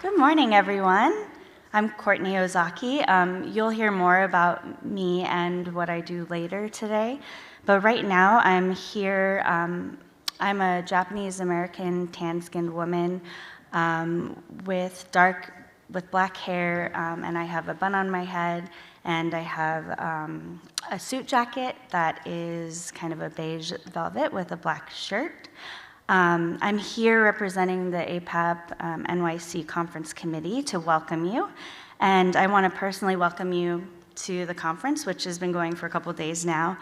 Good morning, everyone. I'm Courtney Ozaki. You'll hear more about me and what I do later today. But right now, I'm here. I'm a Japanese-American tan-skinned woman with black hair, and I have a bun on my head, and I have a suit jacket that is kind of a beige velvet with a black shirt. I'm here representing the APAP NYC Conference Committee to welcome you, and I want to personally welcome you to the conference, which has been going for a couple days now.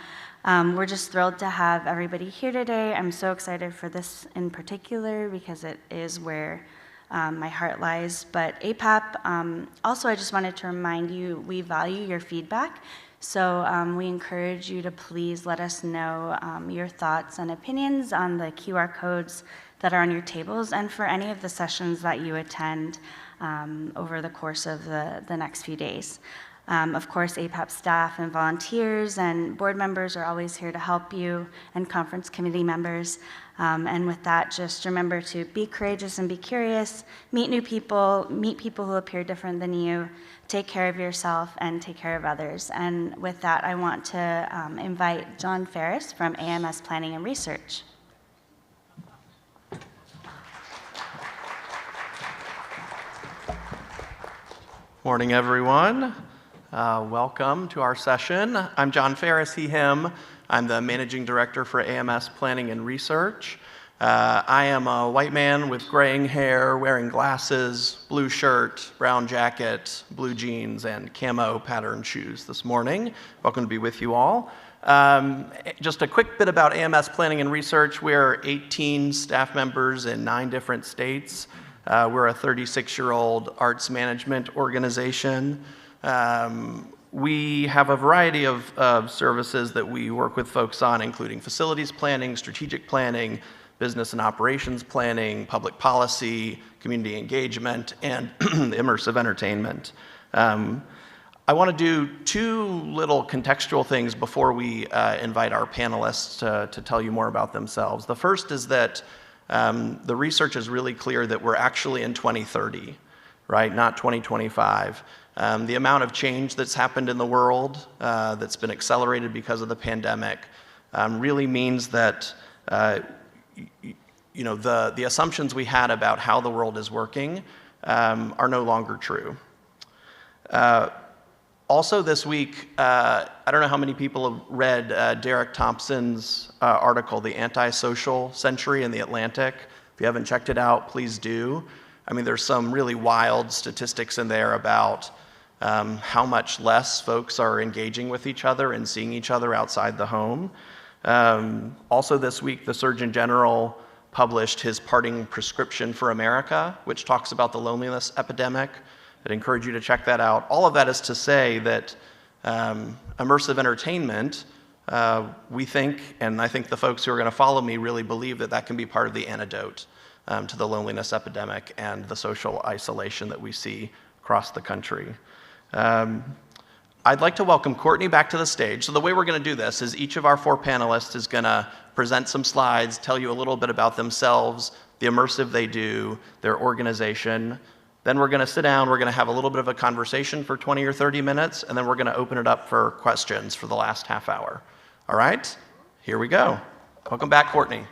We're just thrilled to have everybody here today. I'm so excited for this in particular because it is where my heart lies. But APAP, also I just wanted to remind you, we value your feedback. So we encourage you to please let us know your thoughts and opinions on the QR codes that are on your tables and for any of the sessions that you attend over the course of the next few days. Of course, APAP staff and volunteers and board members are always here to help you, and conference committee members. And with that, just remember to be courageous and be curious, meet new people, meet people who appear different than you, take care of yourself, and take care of others. And with that, I want to invite John Ferris from AMS Planning and Research. Morning, everyone. Welcome to our session. I'm John Ferris, he, him. I'm the Managing Director for AMS Planning and Research. I am a white man with graying hair, wearing glasses, blue shirt, brown jacket, blue jeans, and camo pattern shoes this morning. Welcome to be with you all. Just a quick bit about AMS Planning and Research. We're 18 staff members in 9 different states. We're a 36-year-old arts management organization. We have a variety of services that we work with folks on, including facilities planning, strategic planning, business and operations planning, public policy, community engagement, and immersive entertainment. I want to do 2 little contextual things before we invite our panelists to tell you more about themselves. The first is that the research is really clear that we're actually in 2030, right? Not 2025. The amount of change that's happened in the world that's been accelerated because of the pandemic really means that the assumptions we had about how the world is working are no longer true. Also this week, I don't know how many people have read Derek Thompson's article, The Antisocial Century in The Atlantic. If you haven't checked it out, please do. I mean, there's some really wild statistics in there about how much less folks are engaging with each other and seeing each other outside the home. Also this week, the Surgeon General published his parting prescription for America, which talks about the loneliness epidemic. I'd encourage you to check that out. All of that is to say that immersive entertainment, we think, and I think the folks who are going to follow me really believe that that can be part of the antidote to the loneliness epidemic and the social isolation that we see across the country. I'd like to welcome Courtney back to the stage. So the way we're going to do this is each of our 4 panelists is going to present some slides, tell you a little bit about themselves, the immersive they do, their organization. Then we're going to sit down, we're going to have a little bit of a conversation for 20 or 30 minutes, and then we're going to open it up for questions for the last half hour. All right? Here we go. Welcome back, Courtney.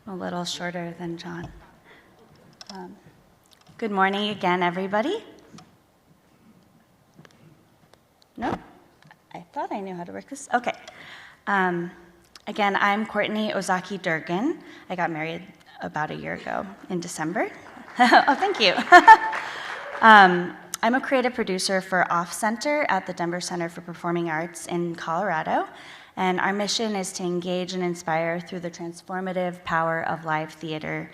A little shorter than John. Good morning again, everybody. No? I thought I knew how to work this. Okay. Again, I'm Courtney Ozaki Durgan. I got married about a year ago in December. Oh, thank you. I'm a creative producer for Off Center at the Denver Center for Performing Arts in Colorado. And our mission is to engage and inspire through the transformative power of live theater.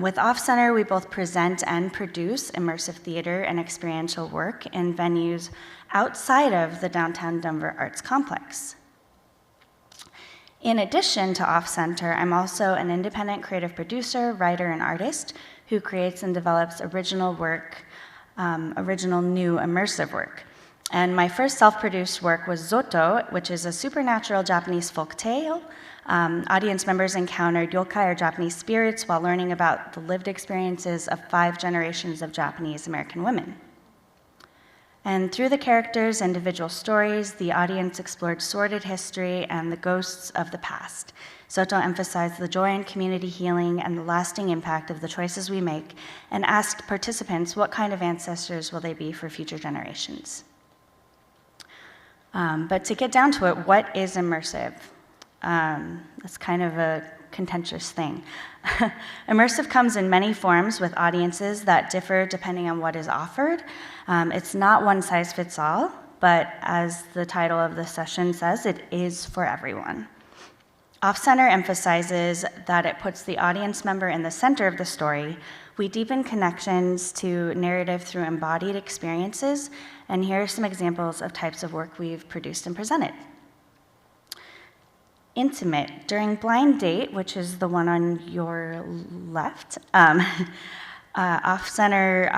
With Off Center, we both present and produce immersive theater and experiential work in venues outside of the downtown Denver Arts Complex. In addition to Off Center, I'm also an independent creative producer, writer, and artist who creates and develops original work, original new immersive work. And my first self-produced work was Zoto, which is a supernatural Japanese folk tale. Audience members encountered yokai, or Japanese spirits, while learning about the lived experiences of 5 generations of Japanese American women. And through the characters' individual stories, the audience explored sordid history and the ghosts of the past. Zoto emphasized the joy in community healing and the lasting impact of the choices we make, and asked participants what kind of ancestors will they be for future generations. But to get down to it, what is immersive? That's kind of a contentious thing. Immersive comes in many forms with audiences that differ depending on what is offered. It's not one size fits all, but as the title of the session says, it is for everyone. Off-center emphasizes that it puts the audience member in the center of the story. We deepen connections to narrative through embodied experiences, and here are some examples of types of work we've produced and presented. Intimate. During Blind Date, which is the one on your left, Off-Center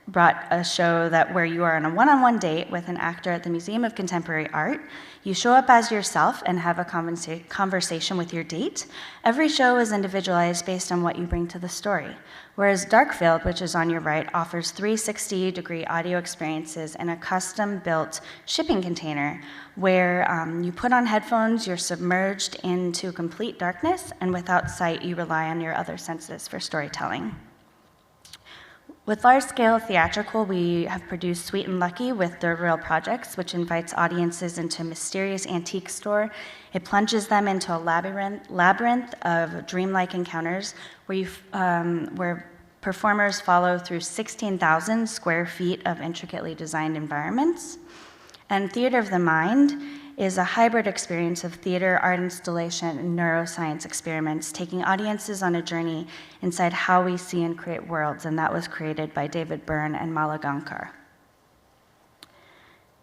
brought a show where you are on a one-on-one date with an actor at the Museum of Contemporary Art. You show up as yourself and have a conversation with your date. Every show is individualized based on what you bring to the story. Whereas Darkfield, which is on your right, offers 360-degree audio experiences in a custom-built shipping container where you put on headphones, you're submerged into complete darkness, and without sight, you rely on your other senses for storytelling. With large-scale theatrical, we have produced Sweet and Lucky with Third Rail Projects, which invites audiences into a mysterious antique store. It plunges them into a labyrinth of dreamlike encounters where performers follow through 16,000 square feet of intricately designed environments. And Theater of the Mind is a hybrid experience of theater, art installation, and neuroscience experiments, taking audiences on a journey inside how we see and create worlds, and that was created by David Byrne and Mala Gankar.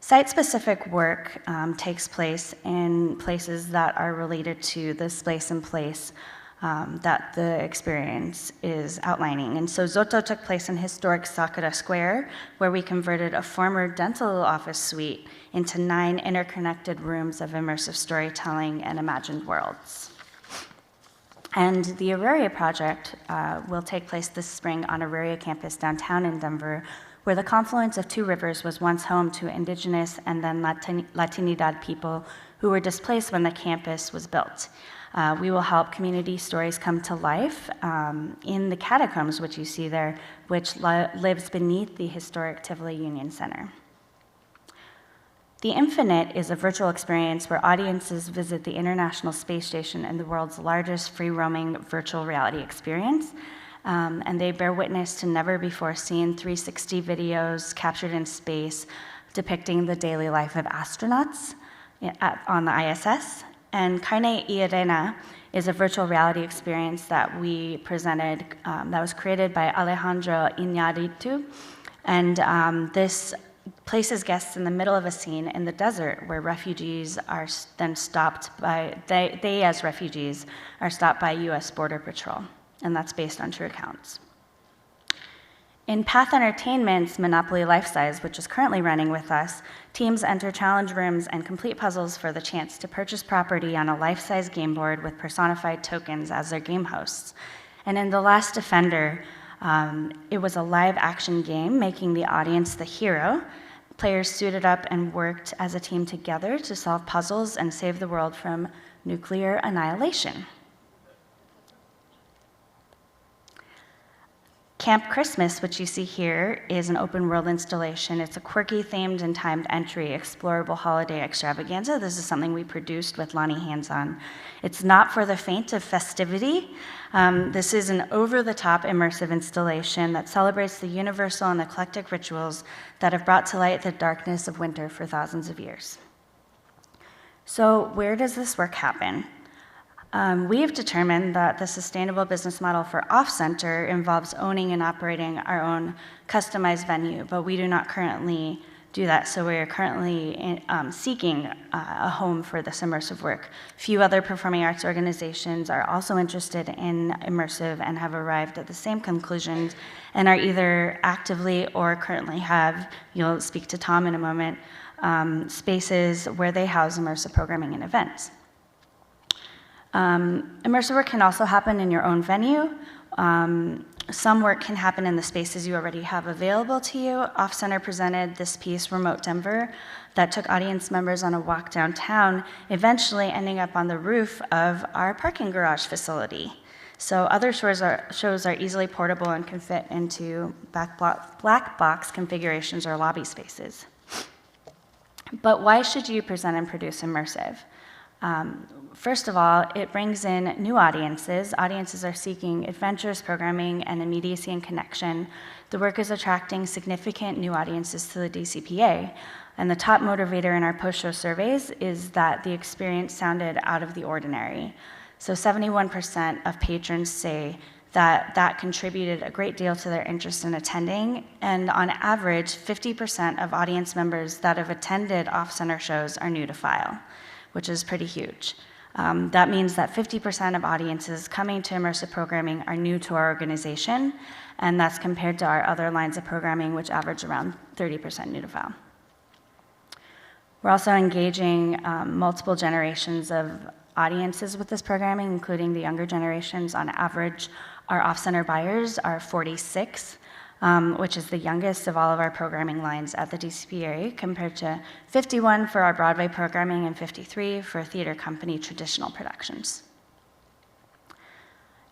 Site-specific work takes place in places that are related to this place and place that the experience is outlining. And so Zoto took place in historic Sakura Square, where we converted a former dental office suite into 9 interconnected rooms of immersive storytelling and imagined worlds. And the Auraria project will take place this spring on Auraria campus downtown in Denver, where the confluence of 2 rivers was once home to indigenous and then Latinidad people who were displaced when the campus was built. We will help community stories come to life in the catacombs, which you see there, which lives beneath the historic Tivoli Union Center. The Infinite is a virtual experience where audiences visit the International Space Station and the world's largest free-roaming virtual reality experience. And they bear witness to never-before-seen 360 videos captured in space depicting the daily life of astronauts on the ISS. And Carne y Arena is a virtual reality experience that we presented that was created by Alejandro Iñárritu. And this places guests in the middle of a scene in the desert where refugees are then stopped by, they as refugees are stopped by US Border Patrol. And that's based on true accounts. In Path Entertainment's Monopoly Life Size, which is currently running with us, teams enter challenge rooms and complete puzzles for the chance to purchase property on a life-size game board with personified tokens as their game hosts. And in The Last Defender, it was a live-action game, making the audience the hero. Players suited up and worked as a team together to solve puzzles and save the world from nuclear annihilation. Camp Christmas, which you see here, is an open-world installation. It's a quirky, themed, and timed entry, explorable holiday extravaganza. This is something we produced with Lonnie Hands-On. It's not for the faint of festivity. This is an over-the-top immersive installation that celebrates the universal and eclectic rituals that have brought to light the darkness of winter for thousands of years. So where does this work happen? We have determined that the sustainable business model for Off-Center involves owning and operating our own customized venue, but we do not currently do that. So we are currently seeking a home for this immersive work. Few other performing arts organizations are also interested in immersive and have arrived at the same conclusions and are either actively or currently have, you'll speak to Tom in a moment, spaces where they house immersive programming and events. Immersive work can also happen in your own venue. Some work can happen in the spaces you already have available to you. Off-Center presented this piece, Remote Denver, that took audience members on a walk downtown, eventually ending up on the roof of our parking garage facility. So other shows are easily portable and can fit into black box configurations or lobby spaces. But why should you present and produce immersive? First of all, it brings in new audiences. Audiences are seeking adventurous programming and immediacy and connection. The work is attracting significant new audiences to the DCPA. And the top motivator in our post-show surveys is that the experience sounded out of the ordinary. So 71% of patrons say that that contributed a great deal to their interest in attending. And on average, 50% of audience members that have attended off-center shows are new to file, which is pretty huge. That means that 50% of audiences coming to immersive programming are new to our organization, and that's compared to our other lines of programming, which average around 30% new to file. We're also engaging multiple generations of audiences with this programming, including the younger generations. On average, our off-center buyers are 46, which is the youngest of all of our programming lines at the DCPA, compared to 51 for our Broadway programming and 53 for theater company traditional productions.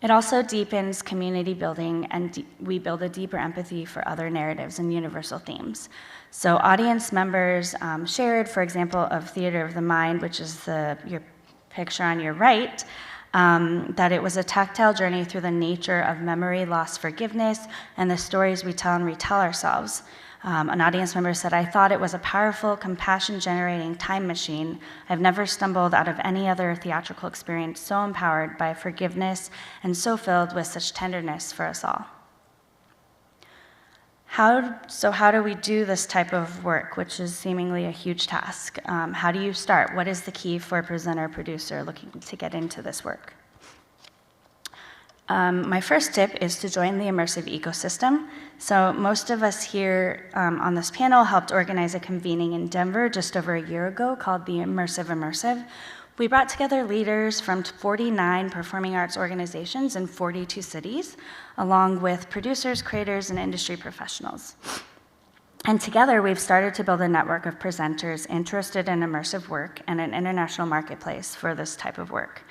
It also deepens community building, and we build a deeper empathy for other narratives and universal themes. So audience members shared, for example, of Theater of the Mind, which is your picture on your right, that it was a tactile journey through the nature of memory, loss, forgiveness, and the stories we tell and retell ourselves. An audience member said, "I thought it was a powerful, compassion-generating time machine. I've never stumbled out of any other theatrical experience so empowered by forgiveness and so filled with such tenderness for us all." How do we do this type of work, which is seemingly a huge task? How do you start? What is the key for a presenter or producer looking to get into this work? My first tip is to join the immersive ecosystem. So most of us here on this panel helped organize a convening in Denver just over a year ago called the Immersive. We brought together leaders from 49 performing arts organizations in 42 cities, along with producers, creators, and industry professionals. And together, we've started to build a network of presenters interested in immersive work and an international marketplace for this type of work.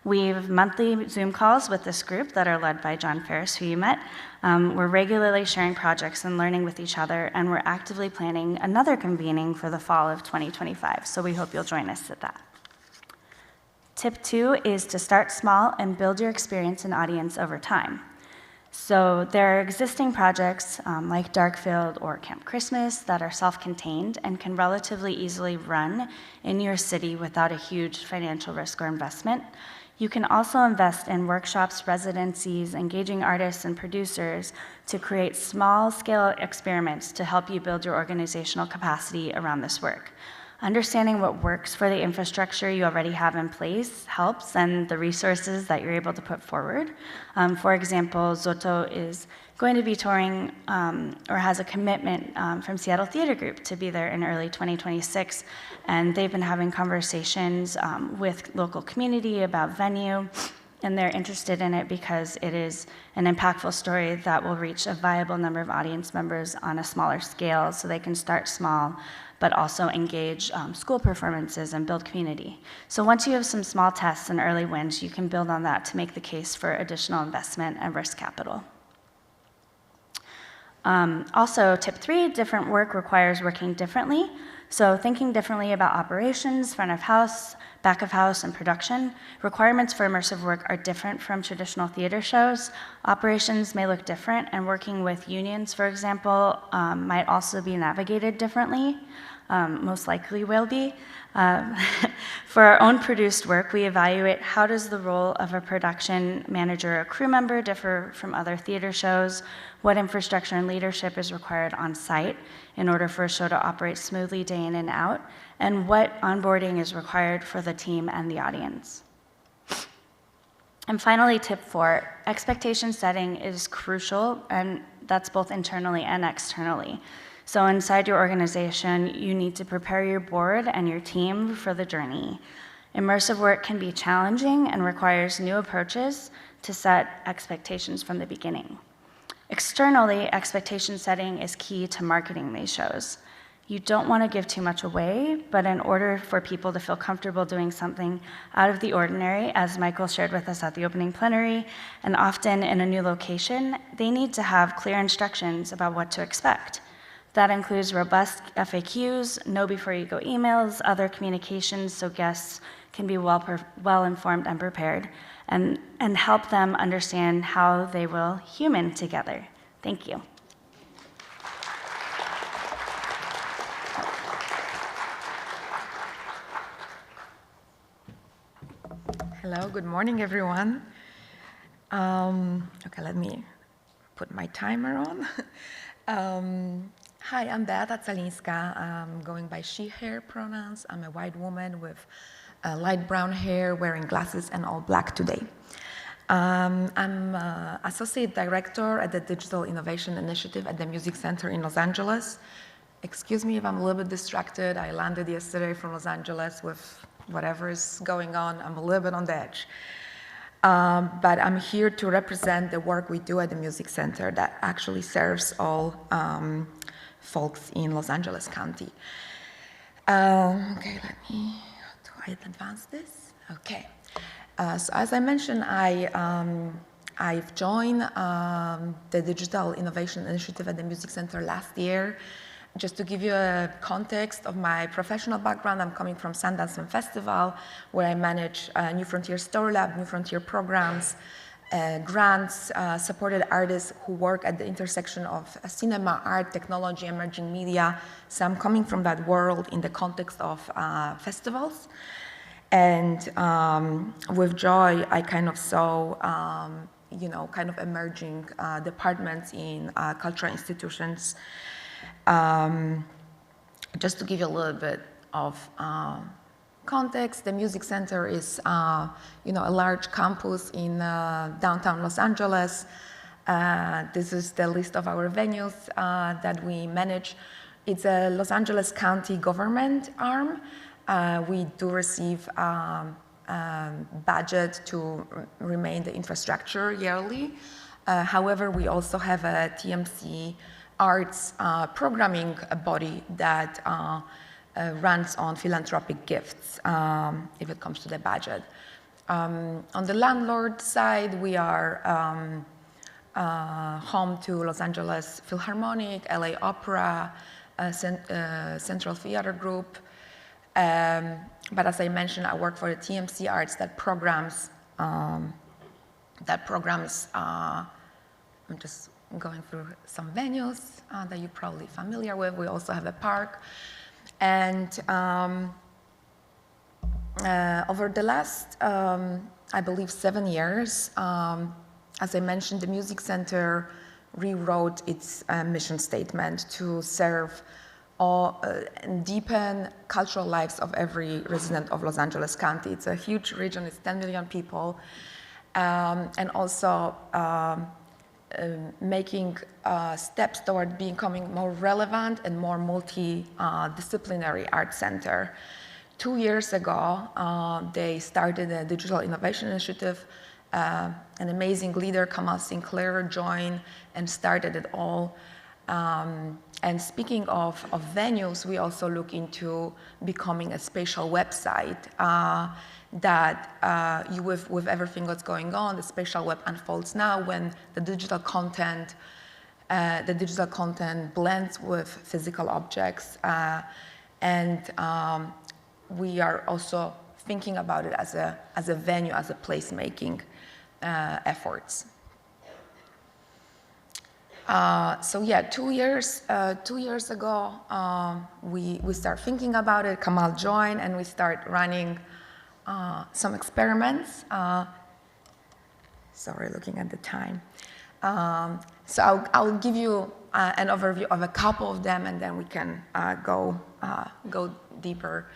We have monthly Zoom calls with this group that are led by John Ferris, who you met. We're regularly sharing projects and learning with each other, and we're actively planning another convening for the fall of 2025, so we hope you'll join us at that. Tip 2 is to start small and build your experience and audience over time. So there are existing projects like Darkfield or Camp Christmas that are self-contained and can relatively easily run in your city without a huge financial risk or investment. You can also invest in workshops, residencies, engaging artists and producers to create small-scale experiments to help you build your organizational capacity around this work. Understanding what works for the infrastructure you already have in place helps, and the resources that you're able to put forward. For example, Zoto is going to be touring or has a commitment from Seattle Theater Group to be there in early 2026, and they've been having conversations with local community about venue, and they're interested in it because it is an impactful story that will reach a viable number of audience members on a smaller scale, so they can start small, but also engage school performances and build community. So once you have some small tests and early wins, you can build on that to make the case for additional investment and risk capital. Also, tip 3, different work requires working differently. So thinking differently about operations, front of house, back of house, and production. Requirements for immersive work are different from traditional theater shows. Operations may look different, and working with unions, for example, might also be navigated differently. most likely will be. For our own produced work, we evaluate how does the role of a production manager or crew member differ from other theater shows, what infrastructure and leadership is required on site in order for a show to operate smoothly day in and out, and what onboarding is required for the team and the audience. And finally, tip 4, expectation setting is crucial, and that's both internally and externally. So inside your organization, you need to prepare your board and your team for the journey. Immersive work can be challenging and requires new approaches to set expectations from the beginning. Externally, expectation setting is key to marketing these shows. You don't want to give too much away, but in order for people to feel comfortable doing something out of the ordinary, as Michael shared with us at the opening plenary, and often in a new location, they need to have clear instructions about what to expect. That includes robust FAQs, know before you go emails, other communications so guests can be well informed and prepared, and help them understand how they will human together. Thank you. Hello, good morning, everyone. Okay, let me put my timer on. Hi, I'm Beata Calinska. I'm going by she, her pronouns. I'm a white woman with light brown hair, wearing glasses and all black today. I'm Associate Director at the Digital Innovation Initiative at the Music Center in Los Angeles. Excuse me if I'm a little bit distracted. I landed yesterday from Los Angeles with whatever is going on. I'm a little bit on the edge. But I'm here to represent the work we do at the Music Center that actually serves all folks in Los Angeles County. Okay, do I advance this? Okay. So as I mentioned, I've joined the Digital Innovation Initiative at the Music Center last year. Just to give you a context of my professional background, I'm coming from Sundance Film Festival, where I manage New Frontier Story Lab, New Frontier programs, grants, supported artists who work at the intersection of cinema, art, technology, emerging media. So I'm coming from that world in the context of festivals. And with joy, I kind of saw, kind of emerging departments in cultural institutions. Just to give you a little bit of context, the Music Center is, a large campus in downtown Los Angeles. This is the list of our venues that we manage. It's a Los Angeles County government arm. We do receive budget to remain the infrastructure yearly. However, we also have a TMC arts programming body that runs on philanthropic gifts if it comes to the budget. On the landlord side, we are home to Los Angeles Philharmonic, LA Opera, Central Theater Group. But as I mentioned, I work for the TMC Arts that programs, I'm just going through some venues that you're probably familiar with. We also have a park. And over the last, I believe, 7 years, as I mentioned, the Music Center rewrote its mission statement to serve and deepen cultural lives of every resident of Los Angeles County. It's a huge region, it's 10 million people, and also making steps toward becoming more relevant and more multidisciplinary art center. 2 years ago, they started a Digital Innovation Initiative. An amazing leader, Kamal Sinclair, joined and started it all. And speaking of venues, we also look into becoming a spatial website that with everything that's going on, the spatial web unfolds now when the digital content blends with physical objects. And we are also thinking about it as a venue, as a placemaking efforts. So yeah, 2 years ago, we start thinking about it. Kamal joined, and we start running some experiments. Sorry, looking at the time. So I'll give you an overview of a couple of them, and then we can go deeper.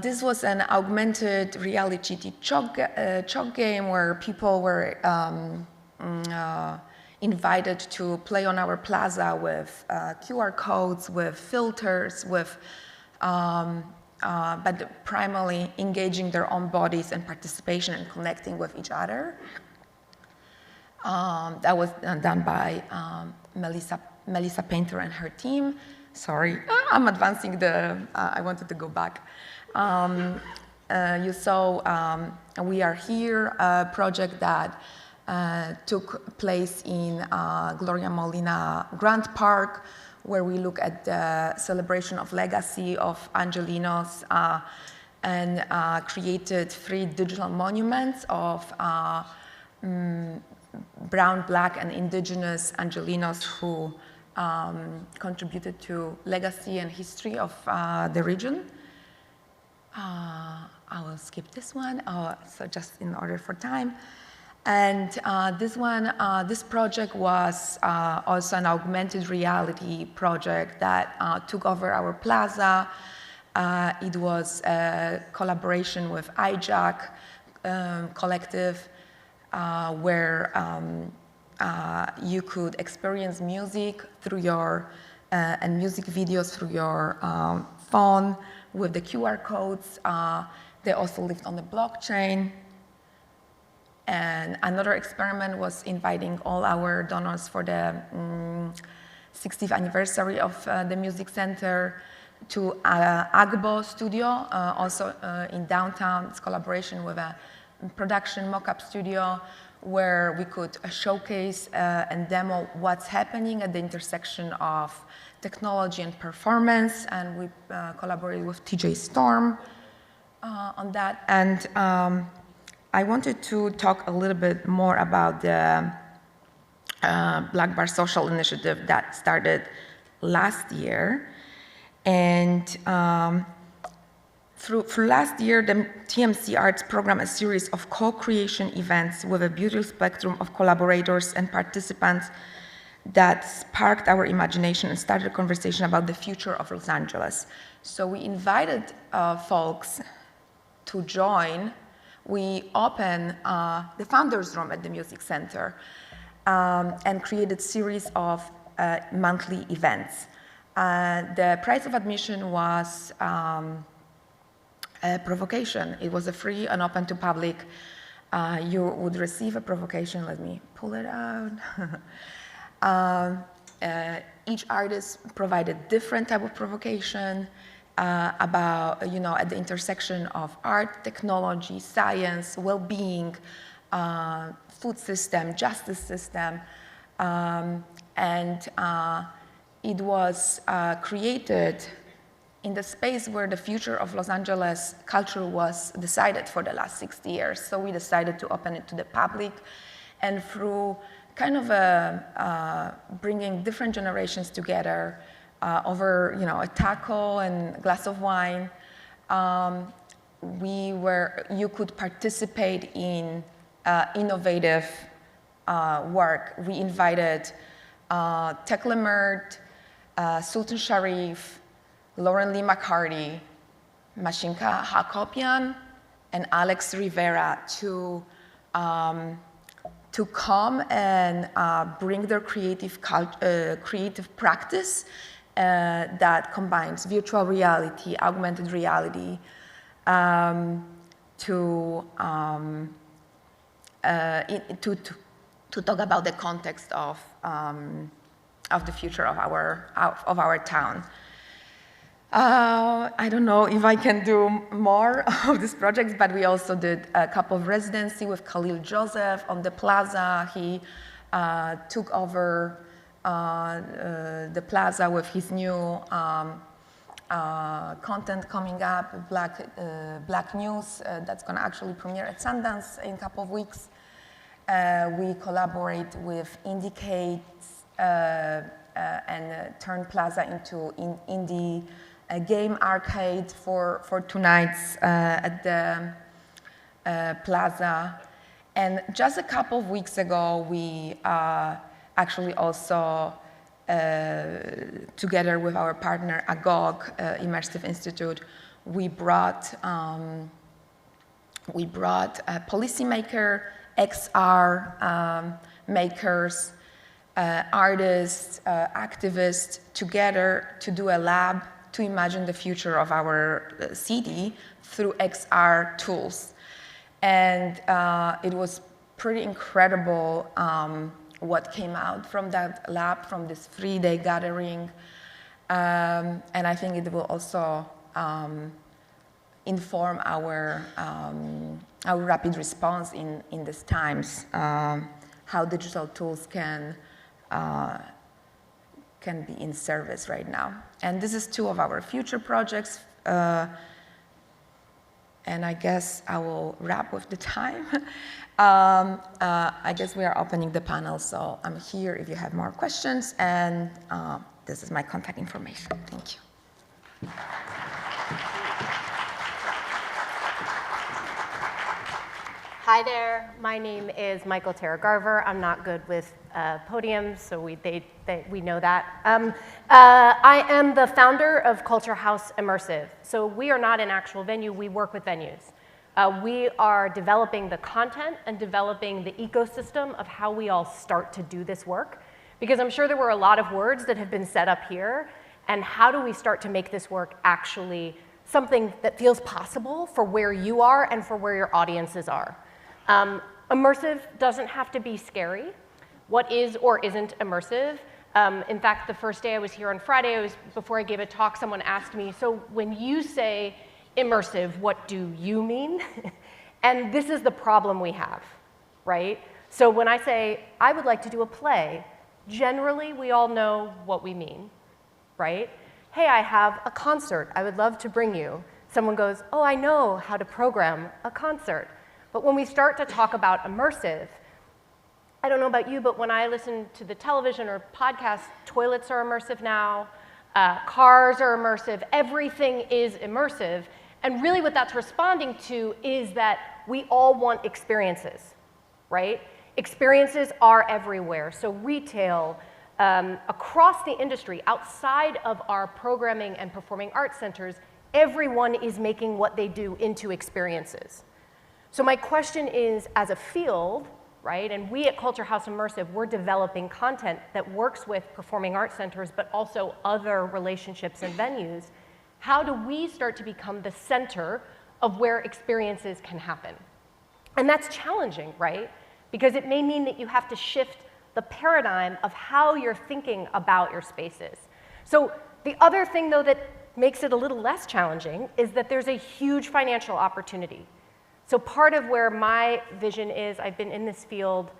This was an augmented reality chalk game where people were invited to play on our plaza with QR codes, with filters, but primarily engaging their own bodies and participation and connecting with each other. That was done by Melissa Painter and her team. Sorry, I'm advancing I wanted to go back. You saw We Are Here, a project that took place in Gloria Molina Grant Park, where we look at the celebration of legacy of Angelinos and created 3 digital monuments of brown, black, and indigenous Angelinos who contributed to legacy and history of the region. I will skip this one, so just in order for time. And this project was also an augmented reality project that took over our plaza. It was a collaboration with iJack collective, where you could experience music through and music videos through your phone with the QR codes. They also lived on the blockchain. And another experiment was inviting all our donors for the 60th anniversary of the Music Center to Agbo Studio, also in downtown. It's collaboration with a production mock-up studio where we could showcase and demo what's happening at the intersection of technology and performance. And we collaborated with TJ Storm on that. And I wanted to talk a little bit more about the Black Bar Social Initiative that started last year. And through last year, the TMC Arts programmed a series of co-creation events with a beautiful spectrum of collaborators and participants that sparked our imagination and started a conversation about the future of Los Angeles. So we invited folks to join. We opened the Founders Room at the Music Center and created a series of monthly events. The price of admission was a provocation. It was a free and open to public. You would receive a provocation. Let me pull it out. Each artist provided different type of provocation about, at the intersection of art, technology, science, well-being, food system, justice system. And it was created in the space where the future of Los Angeles culture was decided for the last 60 years. So we decided to open it to the public, and through kind of bringing different generations together over a taco and a glass of wine, you could participate in innovative work. We invited Tekle Mert, Sultan Sharif, Lauren Lee McCarty, Mashinka Hakopian, and Alex Rivera to come and bring their creative practice that combines virtual reality, augmented reality, to talk about the context of the future of our town. I don't know if I can do more of these projects, but we also did a couple of residency with Khalil Joseph on the plaza. He took over the plaza with his new content coming up, Black News, that's going to actually premiere at Sundance in a couple of weeks. We collaborate with Indicate and turn Plaza into indie game arcade for 2 nights at the Plaza. And just a couple of weeks ago, we actually also, together with our partner AGOG, Immersive Institute, we brought policymaker, XR makers, artists, activists together to do a lab to imagine the future of our city through XR tools. And it was pretty incredible what came out from that lab, from this 3-day gathering. And I think it will also inform our rapid response in these times, how digital tools can be in service right now. And this is 2 of our future projects. And I guess I will wrap with the time. I guess we are opening the panel, so I'm here if you have more questions, and this is my contact information. Thank you. Hi there, my name is Michael Terra-Garver. I'm not good with podiums, so we know that. I am the founder of Culture House Immersive. So we are not an actual venue, we work with venues. We are developing the content and developing the ecosystem of how we all start to do this work. Because I'm sure there were a lot of words that have been set up here, and how do we start to make this work actually something that feels possible for where you are and for where your audiences are. Immersive doesn't have to be scary. What is or isn't immersive? In fact, the first day I was here on Friday, before I gave a talk, someone asked me, so when you say immersive, what do you mean? And this is the problem we have, right? So when I say, I would like to do a play, generally we all know what we mean, right? Hey, I have a concert I would love to bring you. Someone goes, oh, I know how to program a concert. But when we start to talk about immersive, I don't know about you, but when I listen to the television or podcasts, toilets are immersive now, cars are immersive, everything is immersive. And really what that's responding to is that we all want experiences, right? Experiences are everywhere. So retail, across the industry, outside of our programming and performing arts centers, everyone is making what they do into experiences. So my question is, as a field, right, and we at Culture House Immersive, we're developing content that works with performing arts centers, but also other relationships and venues. How do we start to become the center of where experiences can happen? And that's challenging, right? Because it may mean that you have to shift the paradigm of how you're thinking about your spaces. So the other thing, though, that makes it a little less challenging is that there's a huge financial opportunity. So part of where my vision is, I've been in this field,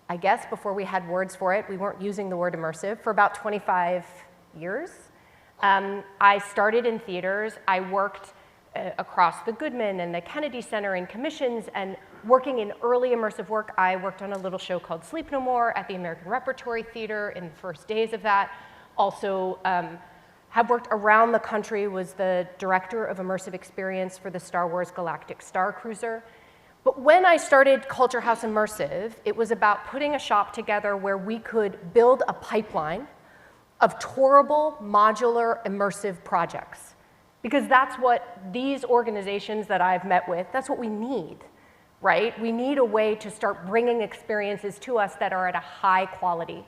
I guess, before we had words for it. We weren't using the word immersive for about 25 years. I started in theaters. I worked across the Goodman and the Kennedy Center in commissions, and working in early immersive work, I worked on a little show called Sleep No More at the American Repertory Theater in the first days of that. Also, have worked around the country, was the director of immersive experience for the Star Wars Galactic Star Cruiser. But when I started Culture House Immersive, it was about putting a shop together where we could build a pipeline of tourable, modular, immersive projects. Because that's what these organizations that I've met with, that's what we need, right? We need a way to start bringing experiences to us that are at a high quality.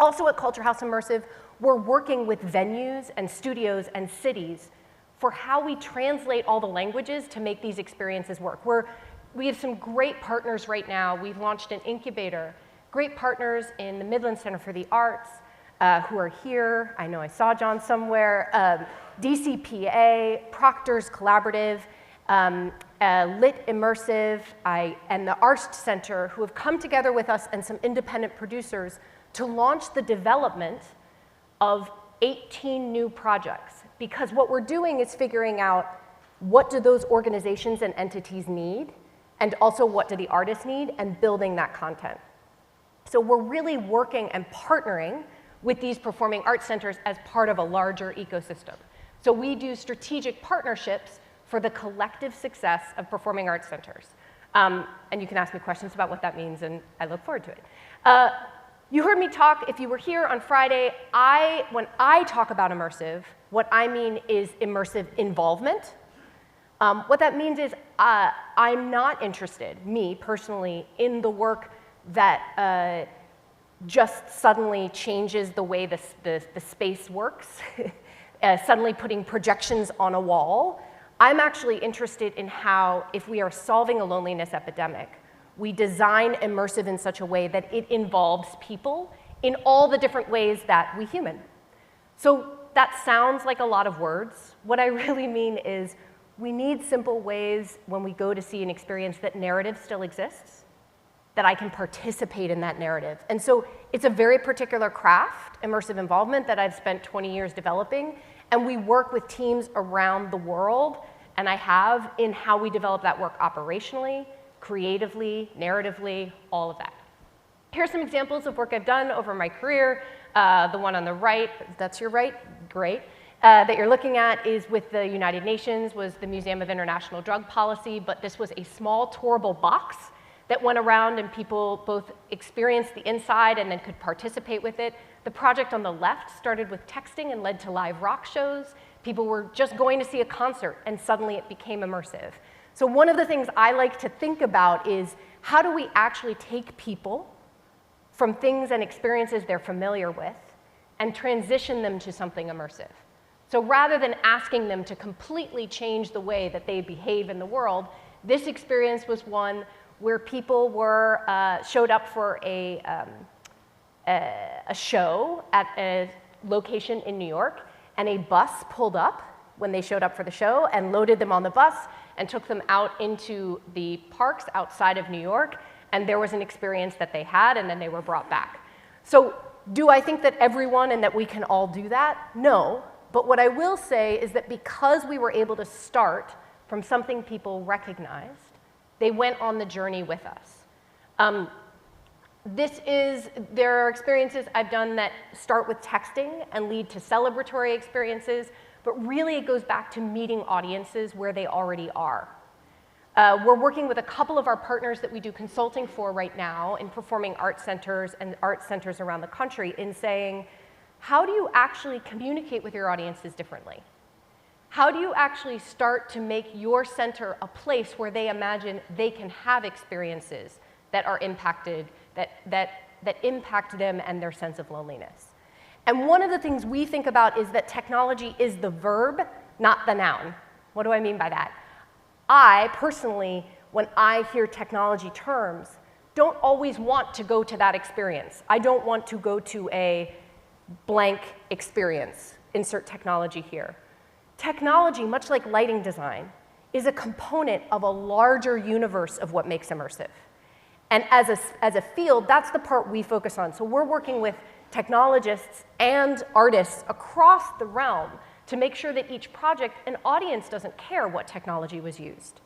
Also at Culture House Immersive, we're working with venues and studios and cities for how we translate all the languages to make these experiences work. We have some great partners right now. We've launched an incubator, great partners in the Midland Center for the Arts who are here. I know I saw John somewhere. DCPA, Proctor's Collaborative, Lit Immersive, and the Arts Center, who have come together with us and some independent producers to launch the development of 18 new projects. Because what we're doing is figuring out what do those organizations and entities need, and also what do the artists need, and building that content. So we're really working and partnering with these performing arts centers as part of a larger ecosystem. So we do strategic partnerships for the collective success of performing arts centers. And you can ask me questions about what that means, and I look forward to it. You heard me talk, if you were here on Friday, when I talk about immersive, what I mean is immersive involvement. What that means is I'm not interested, me personally, in the work that just suddenly changes the way the space works, suddenly putting projections on a wall. I'm actually interested in how, if we are solving a loneliness epidemic, we design immersive in such a way that it involves people in all the different ways that we human. So that sounds like a lot of words. What I really mean is we need simple ways when we go to see an experience that narrative still exists, that I can participate in that narrative. And so it's a very particular craft, immersive involvement, that I've spent 20 years developing, and we work with teams around the world, and I have, in how we develop that work operationally, creatively, narratively, all of that. Here's some examples of work I've done over my career. The one on the right, that's your right, great. That you're looking at is with the United Nations, was the Museum of International Drug Policy, but this was a small tourable box that went around and people both experienced the inside and then could participate with it. The project on the left started with texting and led to live rock shows. People were just going to see a concert and suddenly it became immersive. So one of the things I like to think about is how do we actually take people from things and experiences they're familiar with and transition them to something immersive? So rather than asking them to completely change the way that they behave in the world, this experience was one where people were, showed up for a show at a location in New York, and a bus pulled up when they showed up for the show and loaded them on the bus and took them out into the parks outside of New York, and there was an experience that they had, and then they were brought back. So do I think that everyone and that we can all do that? No, but what I will say is that because we were able to start from something people recognized, they went on the journey with us. There are experiences I've done that start with texting and lead to celebratory experiences, but really it goes back to meeting audiences where they already are. We're working with a couple of our partners that we do consulting for right now in performing arts centers and art centers around the country in saying, how do you actually communicate with your audiences differently? How do you actually start to make your center a place where they imagine they can have experiences that are impacted, that impact them and their sense of loneliness? And one of the things we think about is that technology is the verb, not the noun. What do I mean by that? I personally, when I hear technology terms, don't always want to go to that experience. I don't want to go to a blank experience, insert technology here. Technology, much like lighting design, is a component of a larger universe of what makes immersive. And as a field, that's the part we focus on. So we're working with technologists and artists across the realm to make sure that each project, an audience doesn't care what technology was used.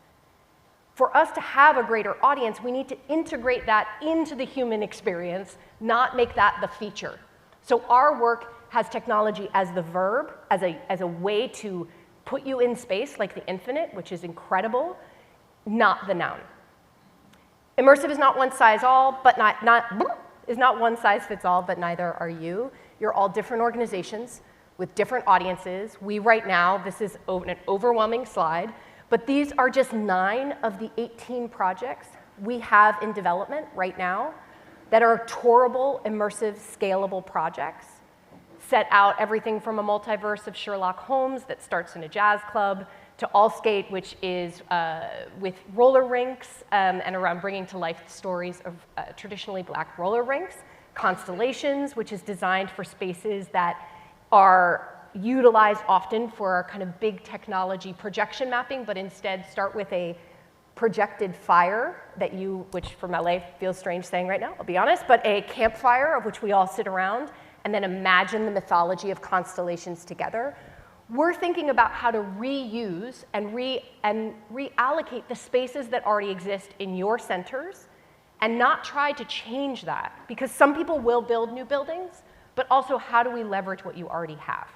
For us to have a greater audience, we need to integrate that into the human experience, not make that the feature. So our work has technology as the verb, as a way to put you in space, like the infinite, which is incredible, not the noun. Immersive is not one size all, but is not one size fits all, but neither are you. You're all different organizations with different audiences. We right now, this is an overwhelming slide, but these are just 9 of the 18 projects we have in development right now that are tourable, immersive, scalable projects. Set out everything from a multiverse of Sherlock Holmes that starts in a jazz club to All Skate, which is with roller rinks and around bringing to life the stories of traditionally Black roller rinks. Constellations, which is designed for spaces that are utilized often for our kind of big technology projection mapping, but instead start with a projected fire that which from LA feels strange saying right now, I'll be honest, but a campfire of which we all sit around and then imagine the mythology of constellations together. we're thinking about how to reuse and reallocate the spaces that already exist in your centers and not try to change that, because some people will build new buildings, but also how do we leverage what you already have?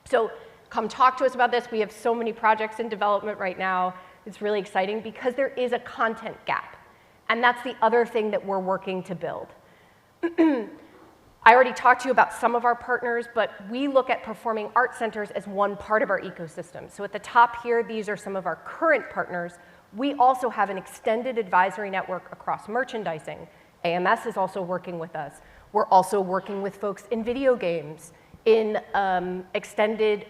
So come talk to us about this. We have so many projects in development right now. It's really exciting because there is a content gap. And that's the other thing that we're working to build. I already talked to you about some of our partners, but we look at performing arts centers as one part of our ecosystem. So at the top here, these are some of our current partners. We also have an extended advisory network across merchandising. AMS is also working with us. We're also working with folks in video games, in extended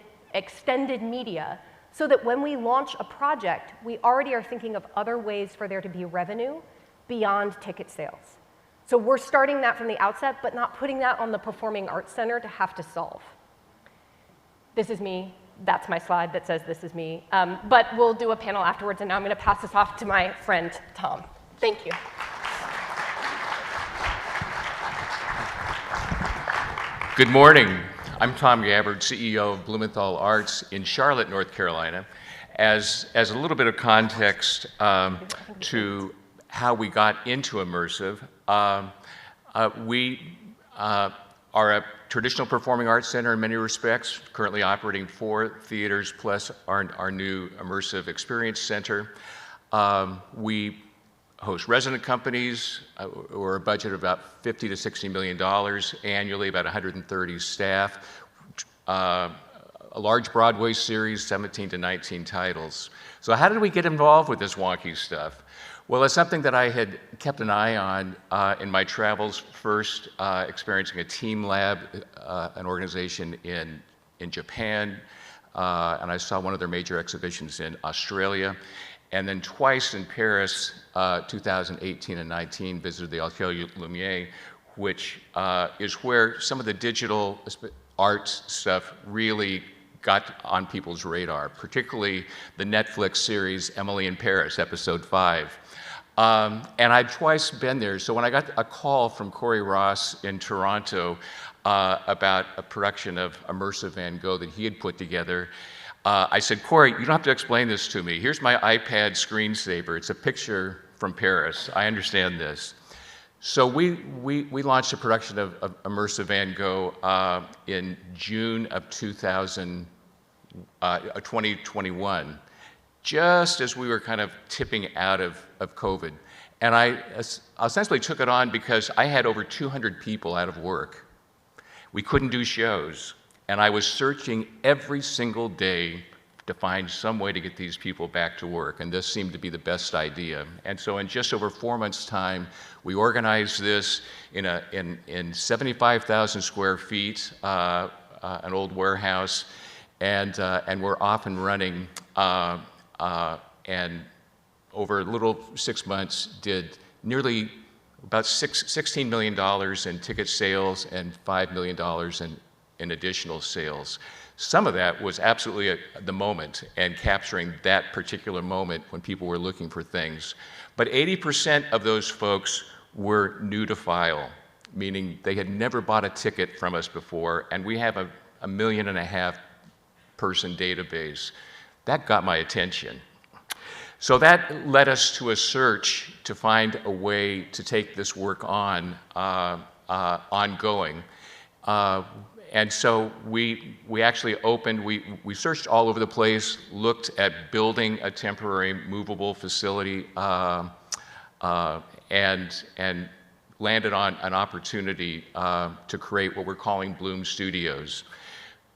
media, so that when we launch a project, we already are thinking of other ways for there to be revenue beyond ticket sales. So we're starting that from the outset, but not putting that on the Performing Arts Center to have to solve. This is me. That's my slide that says this is me. But we'll do a panel afterwards, and now I'm going to pass this off to my friend, Tom. Thank you. Good morning. I'm Tom Gabbard, CEO of Blumenthal Arts in Charlotte, North Carolina. As a little bit of context to how we got into immersive, we are a traditional performing arts center in many respects, currently operating 4 theaters plus our new immersive experience center. We host resident companies, or a budget of about $50 to $60 million annually, about 130 staff, a large Broadway series, 17 to 19 titles. So how did we get involved with this wonky stuff? Well, it's something that I had kept an eye on in my travels, first experiencing a team lab, an organization in Japan, and I saw one of their major exhibitions in Australia. And then twice in Paris, 2018 and 19, visited the Atelier Lumière, which is where some of the digital arts stuff really got on people's radar, particularly the Netflix series Emily in Paris, episode 5. And I'd twice been there, so when I got a call from Corey Ross in Toronto about a production of Immersive Van Gogh that he had put together, I said, Corey, you don't have to explain this to me. Here's my iPad screensaver. It's a picture from Paris. I understand this. So we launched a production of Immersive Van Gogh in June of 2021, just as we were kind of tipping out of COVID. And I essentially took it on because I had over 200 people out of work. We couldn't do shows. And I was searching every single day to find some way to get these people back to work, and this seemed to be the best idea. And so in just over 4 months' time, we organized this in 75,000 square feet, an old warehouse, and we're off and running, and over a little 6 months did nearly about $16 million in ticket sales and $5 million in additional sales. Some of that was absolutely at the moment and capturing that particular moment when people were looking for things. But 80% of those folks were new to file, meaning they had never bought a ticket from us before, and we have a 1.5 million person database. That got my attention. So that led us to a search to find a way to take this work on, ongoing. And so we actually opened, we searched all over the place, looked at building a temporary movable facility, and landed on an opportunity to create what we're calling Bloom Studios.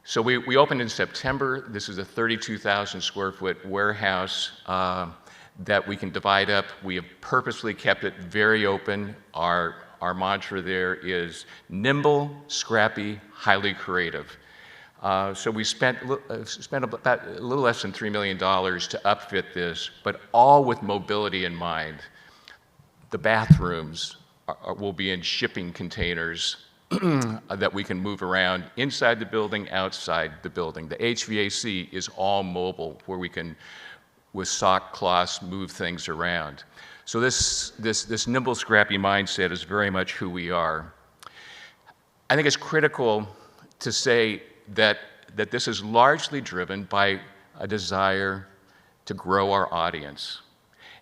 So we opened in September. This is a 32,000 square foot warehouse that we can divide up. We have purposely kept it very open. Our mantra there is nimble, scrappy, highly creative. So we spent about a little less than $3 million to upfit this, but all with mobility in mind. The bathrooms will be in shipping containers that we can move around inside the building, outside the building. The HVAC is all mobile, where we can, with sock cloths, move things around. So this nimble, scrappy mindset is very much who we are. I think it's critical to say that that this is largely driven by a desire to grow our audience.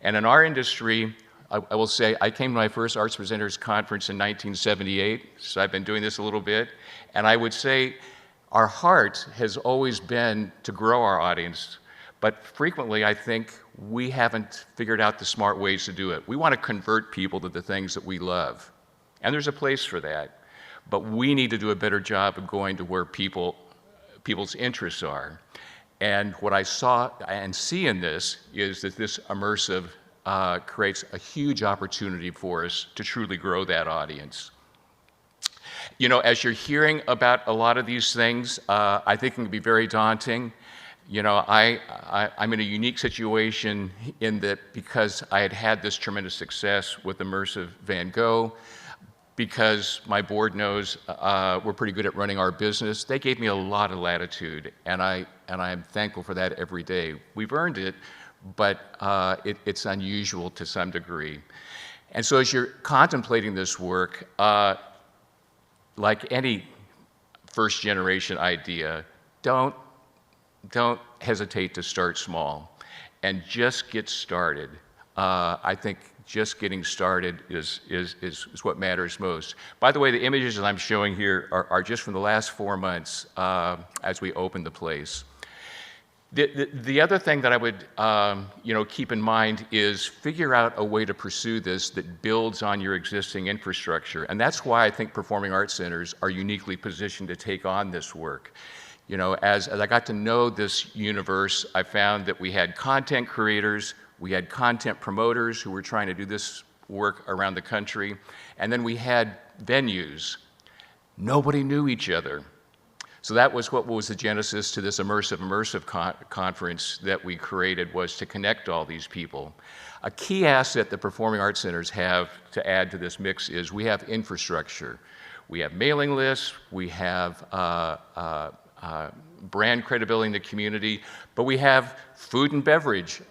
And in our industry, I will say, I came to my first Arts Presenters Conference in 1978, so I've been doing this a little bit, and I would say our heart has always been to grow our audience, but frequently I think we haven't figured out the smart ways to do it. We want to convert people to the things that we love, and there's a place for that, but we need to do a better job of going to where people's interests are. And what I saw and see in this is that this immersive creates a huge opportunity for us to truly grow that audience. You know, as you're hearing about a lot of these things, I think it can be very daunting. You know, I'm in a unique situation in that because I had this tremendous success with Immersive Van Gogh, because my board knows we're pretty good at running our business, they gave me a lot of latitude, and I'm thankful for that every day. We've earned it, but it's unusual to some degree. And so as you're contemplating this work, like any first generation idea, don't hesitate to start small and just get started. I think just getting started is what matters most. By the way, the images that I'm showing here are just from the last 4 months as we opened the place. The other thing that I would keep in mind is figure out a way to pursue this that builds on your existing infrastructure. And that's why I think performing arts centers are uniquely positioned to take on this work. You know, as I got to know this universe, I found that we had content creators, we had content promoters who were trying to do this work around the country, and then we had venues. Nobody knew each other. So that was what was the genesis to this Immersive conference that we created, was to connect all these people. A key asset that performing arts centers have to add to this mix is we have infrastructure. We have mailing lists, we have brand credibility in the community, but we have food and beverage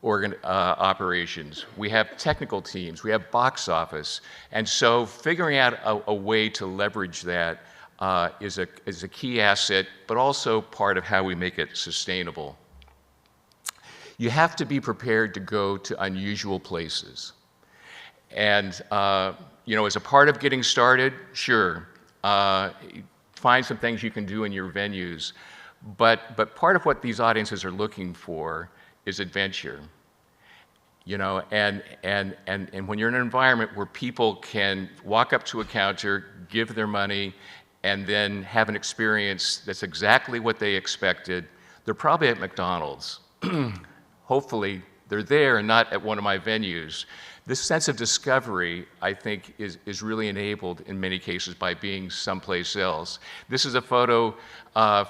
operations, we have technical teams, we have box office, and so figuring out a way to leverage that is a key asset, but also part of how we make it sustainable. You have to be prepared to go to unusual places, and as a part of getting started, sure, find some things you can do in your venues, but part of what these audiences are looking for is adventure. You know, and when you're in an environment where people can walk up to a counter, give their money, and then have an experience that's exactly what they expected, they're probably at McDonald's. Hopefully, they're there and not at one of my venues. This sense of discovery, I think, is really enabled in many cases by being someplace else. This is a photo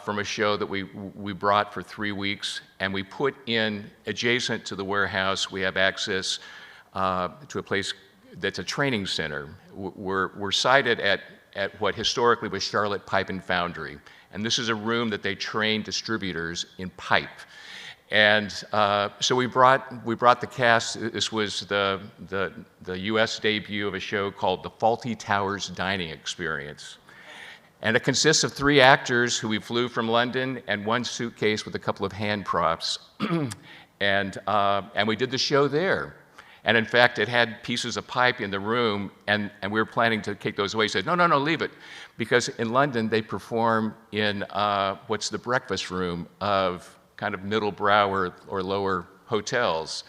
from a show that we brought for 3 weeks, and we put in, adjacent to the warehouse, we have access to a place that's a training center. We're sited at what historically was Charlotte Pipe and Foundry, and this is a room that they train distributors in pipe. And so we brought the cast. This was the U.S. debut of a show called The Faulty Towers Dining Experience. And it consists of 3 actors who we flew from London and 1 suitcase with a couple of hand props. and we did the show there. And in fact, it had pieces of pipe in the room, and we were planning to take those away. He said, no, leave it. Because in London, they perform in what's the breakfast room of kind of middle brow or lower hotels.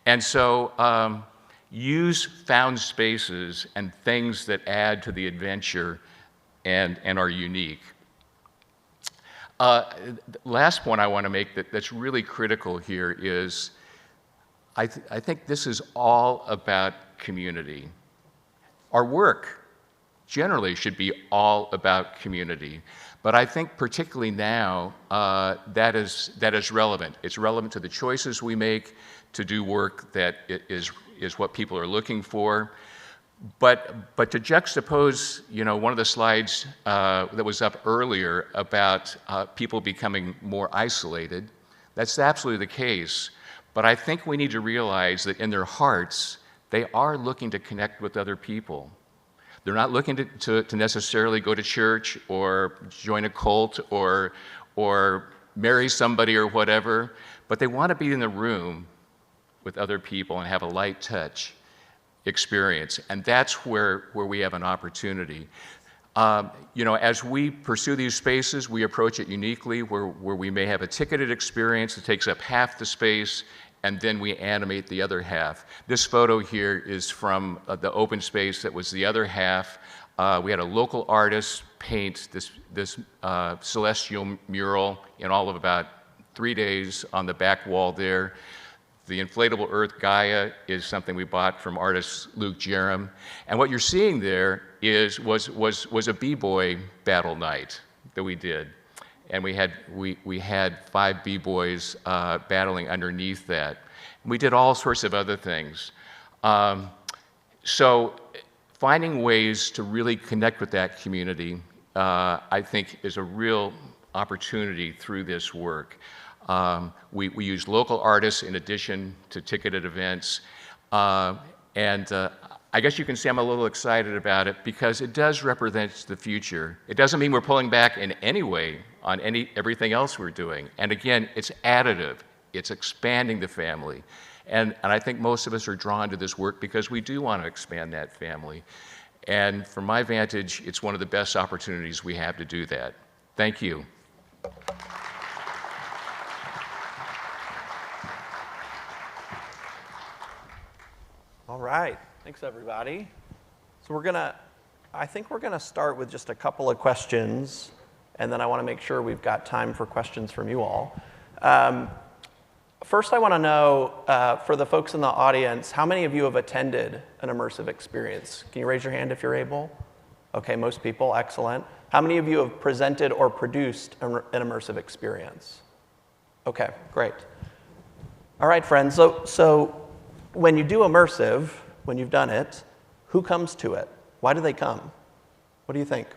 And so use found spaces and things that add to the adventure and are unique. Last point I want to make that's really critical here is I think this is all about community. Our work generally should be all about community. But I think particularly now, that is relevant. It's relevant to the choices we make to do work that is what people are looking for. But to juxtapose, one of the slides that was up earlier about people becoming more isolated, that's absolutely the case. But I think we need to realize that in their hearts, they are looking to connect with other people. They're not looking to necessarily go to church or join a cult or or marry somebody or whatever, but they want to be in the room with other people and have a light touch experience. And that's where we have an opportunity. As we pursue these spaces, we approach it uniquely where we may have a ticketed experience that takes up half the space, and then we animate the other half. This photo here is from the open space that was the other half. We had a local artist paint this celestial mural in all of about 3 days on the back wall there. The inflatable Earth Gaia is something we bought from artist Luke Jerem. And what you're seeing there was a b-boy battle night that we did. And we had 5 b-boys battling underneath that. And we did all sorts of other things. So finding ways to really connect with that community, I think, is a real opportunity through this work. We use local artists in addition to ticketed events. I guess you can say I'm a little excited about it because it does represent the future. It doesn't mean we're pulling back in any way on everything else we're doing. And again, it's additive. It's expanding the family. And I think most of us are drawn to this work because we do want to expand that family. And from my vantage, it's one of the best opportunities we have to do that. Thank you. All right, thanks everybody. So I think we're gonna start with just a couple of questions, and then I wanna make sure we've got time for questions from you all. First, I wanna know, for the folks in the audience, how many of you have attended an immersive experience? Can you raise your hand if you're able? Okay, most people, excellent. How many of you have presented or produced an immersive experience? Okay, great. All right, friends, so when you do immersive, when you've done it, who comes to it? Why do they come? What do you think?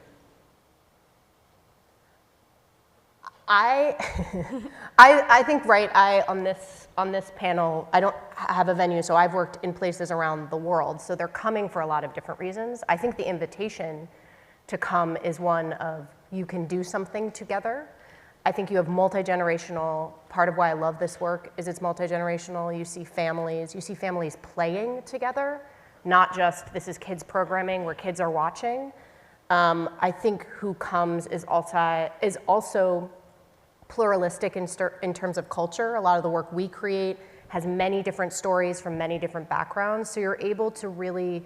I think on this panel, I don't have a venue, so I've worked in places around the world, so they're coming for a lot of different reasons. I think the invitation to come is one of you can do something together. I think you have multi-generational. Part of why I love this work is it's multi-generational. You see families playing together, not just this is kids programming where kids are watching. I think who comes is also pluralistic in terms of culture. A lot of the work we create has many different stories from many different backgrounds, so you're able to really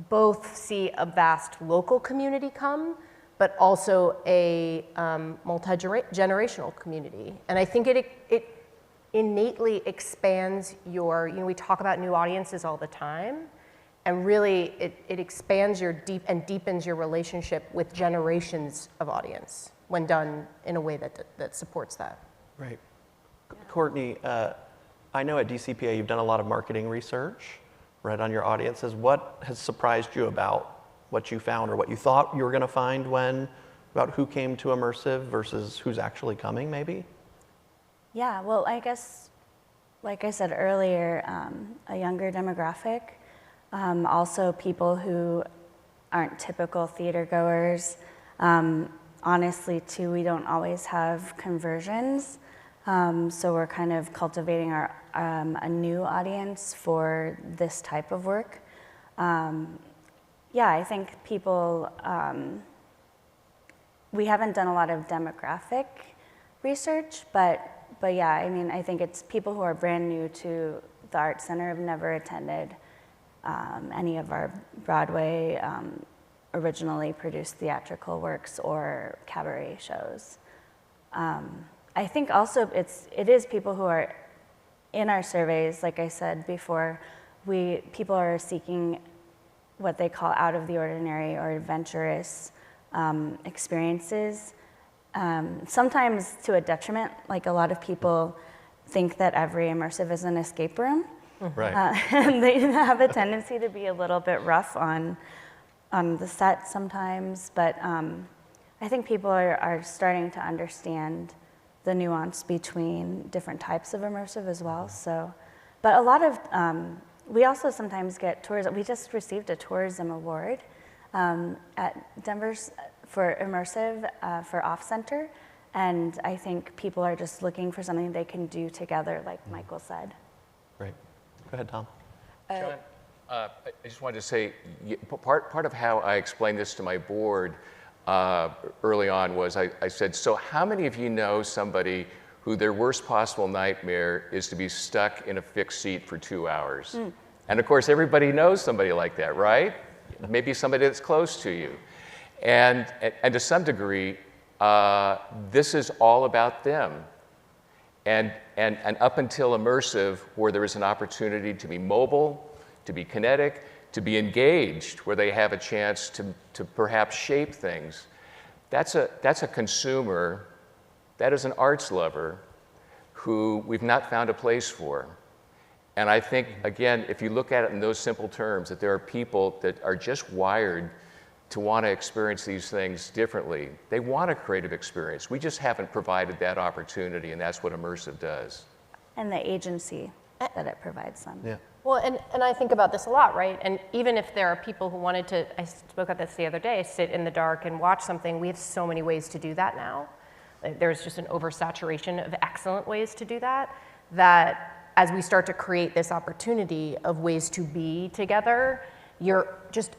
both see a vast local community come, but also a multi-generational community. And I think it innately expands we talk about new audiences all the time, and really it expands and deepens your relationship with generations of audience when done in a way that supports that. Right. Courtney, I know at DCPA you've done a lot of marketing research, right, on your audiences. What has surprised you about what you found or what you thought you were going to find about who came to immersive versus who's actually coming, maybe? Yeah, well, I guess, like I said earlier, a younger demographic, also people who aren't typical theater goers. Honestly, too, we don't always have conversions, so we're kind of cultivating a new audience for this type of work. Yeah, I think people, we haven't done a lot of demographic research, but yeah, I mean, I think it's people who are brand new to the Art Center, have never attended any of our Broadway originally produced theatrical works or cabaret shows. I think also it is people who are in our surveys, like I said before, people are seeking what they call out of the ordinary or adventurous experiences. Sometimes to a detriment, like a lot of people think that every immersive is an escape room. Right. And they have a tendency to be a little bit rough on the set sometimes, but I think people are starting to understand the nuance between different types of immersive as well. So, but a lot of, we also sometimes get tourism. We just received a tourism award at Denver's for immersive for Off Center, And I think people are just looking for something they can do together, like Michael said. Great. Go ahead, Tom. John, I just wanted to say, part of how I explained this to my board early on was I said, so how many of you know somebody who their worst possible nightmare is to be stuck in a fixed seat for 2 hours? And of course, everybody knows somebody like that, right? Maybe somebody that's close to you. And to some degree, this is all about them. And up until Immersive, where there is an opportunity to be mobile, to be kinetic, to be engaged, where they have a chance to perhaps shape things, that's a consumer, that is an arts lover who we've not found a place for. And I think, again, if you look at it in those simple terms, that there are people that are just wired to want to experience these things differently. They want a creative experience. We just haven't provided that opportunity, and that's what Immersive does. And the agency that it provides them. Yeah. Well, and I think about this a lot, right? And even if there are people who wanted to, I spoke about this the other day, sit in the dark and watch something, we have so many ways to do that now. There's just an oversaturation of excellent ways to do that, that as we start to create this opportunity of ways to be together, you're just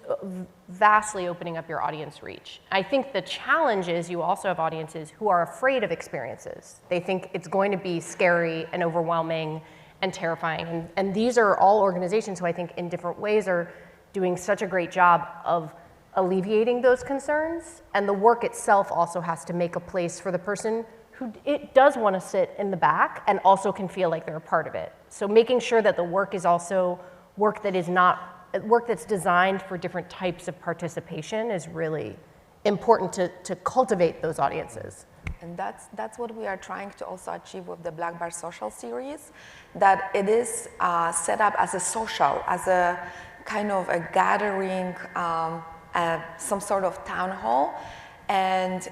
vastly opening up your audience reach. I think the challenge is you also have audiences who are afraid of experiences. They think it's going to be scary and overwhelming and terrifying. And these are all organizations who I think in different ways are doing such a great job of alleviating those concerns. And the work itself also has to make a place for the person who it does want to sit in the back and also can feel like they're a part of it. So making sure that the work is also work that is not, work that's designed for different types of participation is really important to cultivate those audiences. And that's what we are trying to also achieve with the Black Bar Social series, that it is set up as a social, as a kind of a gathering, some sort of town hall, and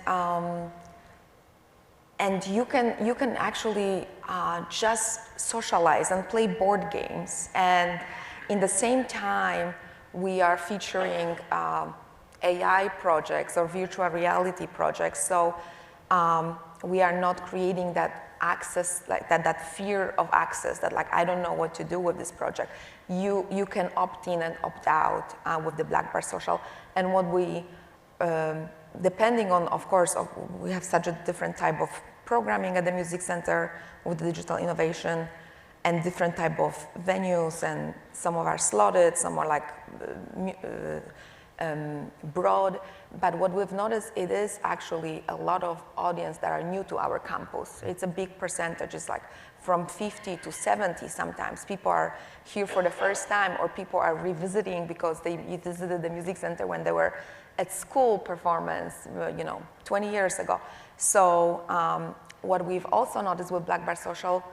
you can actually just socialize and play board games, and in the same time we are featuring AI projects or virtual reality projects. So we are not creating that access, like that fear of access, that like I don't know what to do with this project. You can opt in and opt out with the Black Bar Social. And what we, depending on, of course, we have such a different type of programming at the Music Center with the digital innovation and different type of venues, and some of are slotted, some are like broad, but what we've noticed, it is actually a lot of audience that are new to our campus. It's a big percentage, it's like from 50 to 70 sometimes. People are here for the first time, or people are revisiting because they visited the Music Center when they were at school performance, 20 years ago. So what we've also noticed with Black Bar Social,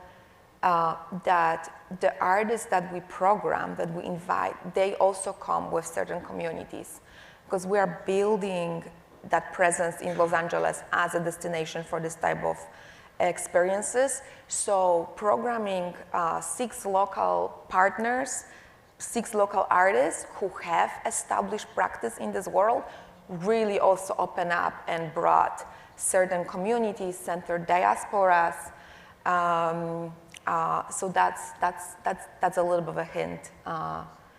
that the artists that we program, that we invite, they also come with certain communities, because we are building that presence in Los Angeles as a destination for this type of experiences. So programming 6 local partners, 6 local artists who have established practice in this world, really also open up and brought certain communities, centered diasporas. So that's a little bit of a hint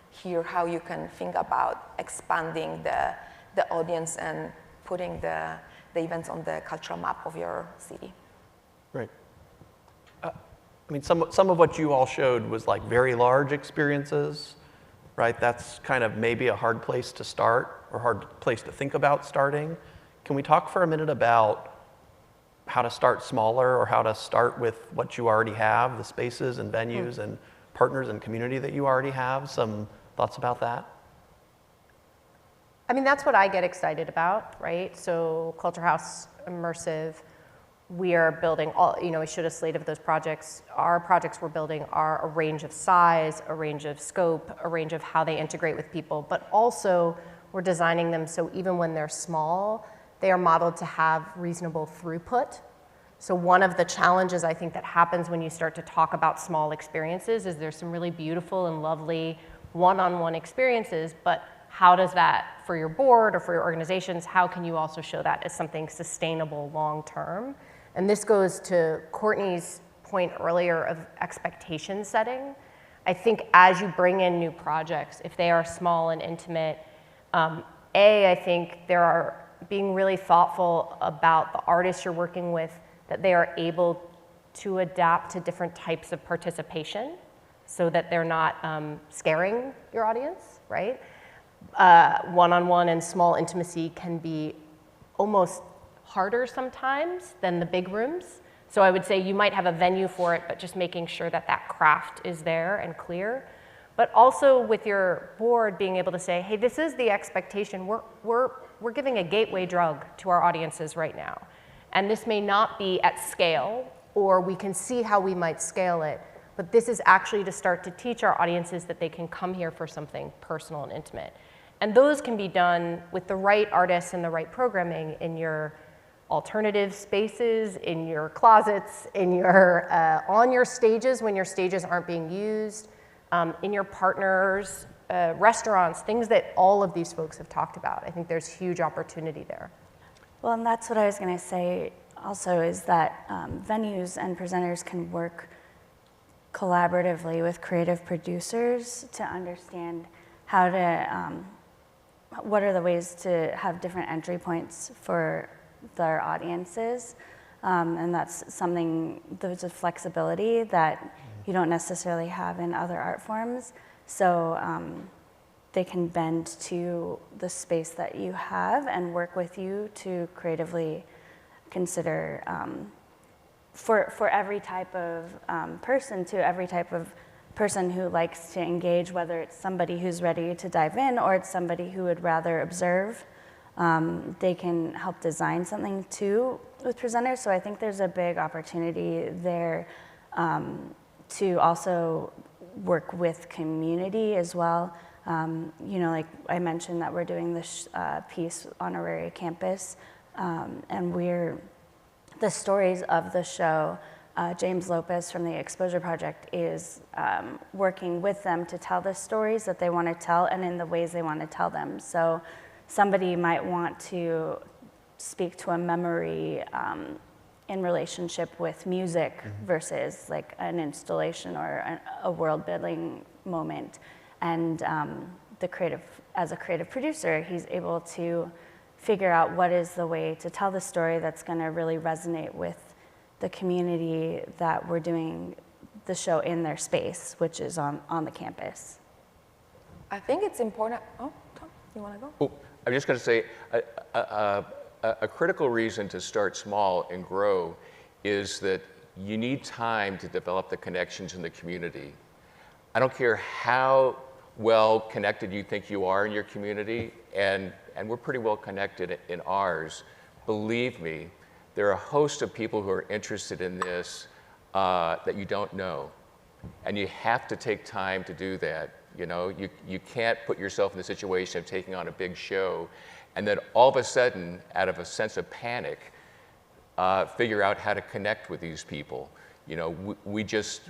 here, how you can think about expanding the audience and putting the events on the cultural map of your city. Right. I mean, some of what you all showed was like very large experiences, right? That's kind of maybe a hard place to start, or hard place to think about starting. Can we talk for a minute about how to start smaller, or how to start with what you already have, the spaces and venues and partners and community that you already have? Some thoughts about that? I mean, that's what I get excited about, right? So Culture House, Immersive, we are building all, we showed a slate of those projects. Our projects we're building are a range of size, a range of scope, a range of how they integrate with people, but also we're designing them so even when they're small, they are modeled to have reasonable throughput. So one of the challenges I think that happens when you start to talk about small experiences is there's some really beautiful and lovely one-on-one experiences, but how does that, for your board or for your organizations, how can you also show that as something sustainable long-term? And this goes to Courtney's point earlier of expectation setting. I think as you bring in new projects, if they are small and intimate, I think there are being really thoughtful about the artists you're working with, that they are able to adapt to different types of participation so that they're not scaring your audience, right? One-on-one and small intimacy can be almost harder sometimes than the big rooms. So I would say you might have a venue for it, but just making sure that that craft is there and clear. But also with your board being able to say, hey, this is the expectation. We're giving a gateway drug to our audiences right now. And this may not be at scale, or we can see how we might scale it, but this is actually to start to teach our audiences that they can come here for something personal and intimate. And those can be done with the right artists and the right programming in your alternative spaces, in your closets, in your, on your stages when your stages aren't being used, in your partners, restaurants, things that all of these folks have talked about. I think there's huge opportunity there. Well, and that's what I was going to say also, is that venues and presenters can work collaboratively with creative producers to understand how to, what are the ways to have different entry points for their audiences. And that's something, there's a flexibility that you don't necessarily have in other art forms. So they can bend to the space that you have and work with you to creatively consider for every type of person, to every type of person who likes to engage, whether it's somebody who's ready to dive in or it's somebody who would rather observe. They can help design something too with presenters. So I think there's a big opportunity there to also work with community as well. You know, like I mentioned that we're doing this piece on Auraria campus, and the stories of the show, James Lopez from the Exposure Project is working with them to tell the stories that they want to tell and in the ways they want to tell them. So somebody might want to speak to a memory in relationship with music versus like an installation or a world building moment. And as a creative producer, he's able to figure out what is the way to tell the story that's going to really resonate with the community that we're doing the show in their space, which is on the campus. I think it's important. Oh, Tom, you want to go? Oh, I'm just going to say a critical reason to start small and grow is that you need time to develop the connections in the community. I don't care how well connected you think you are in your community, and we're pretty well connected in ours. Believe me, there are a host of people who are interested in this that you don't know, and you have to take time to do that. You know, you can't put yourself in the situation of taking on a big show and then all of a sudden, out of a sense of panic, figure out how to connect with these people. You know, we just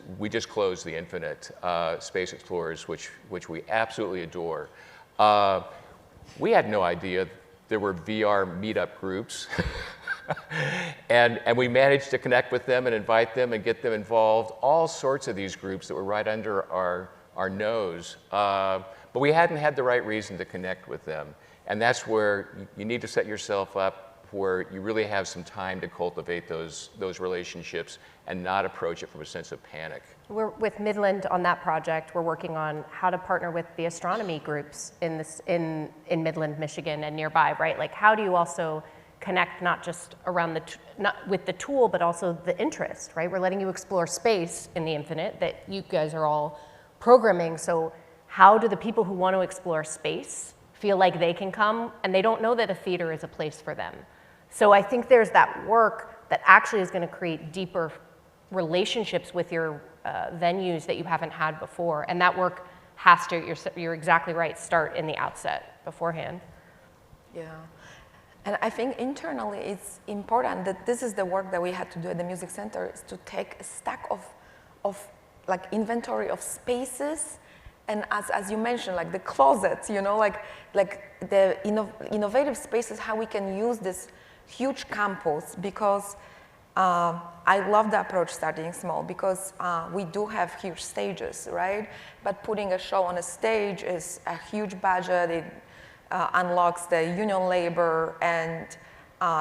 closed the Infinite Space Explorers, which we absolutely adore. We had no idea there were VR meetup groups. and we managed to connect with them and invite them and get them involved. All sorts of these groups that were right under our nose. But we hadn't had the right reason to connect with them. And that's where you need to set yourself up where you really have some time to cultivate those relationships and not approach it from a sense of panic. We're with Midland on that project. We're working on how to partner with the astronomy groups in Midland, Michigan and nearby, right? Like how do you also connect not just around not with the tool, but also the interest, right? We're letting you explore space in the Infinite that you guys are all programming. So how do the people who want to explore space feel like they can come and they don't know that a theater is a place for them? So I think there's that work that actually is going to create deeper relationships with your venues that you haven't had before. And that work has to, you're exactly right, start in the outset beforehand. Yeah. And I think internally it's important that this is the work that we had to do at the Music Center, is to take a stack of like inventory of spaces, and as you mentioned, like the closets, you know, like the innovative spaces, how we can use this huge campus, because I love the approach starting small because we do have huge stages, right? But putting a show on a stage is a huge budget. It unlocks the union labor, and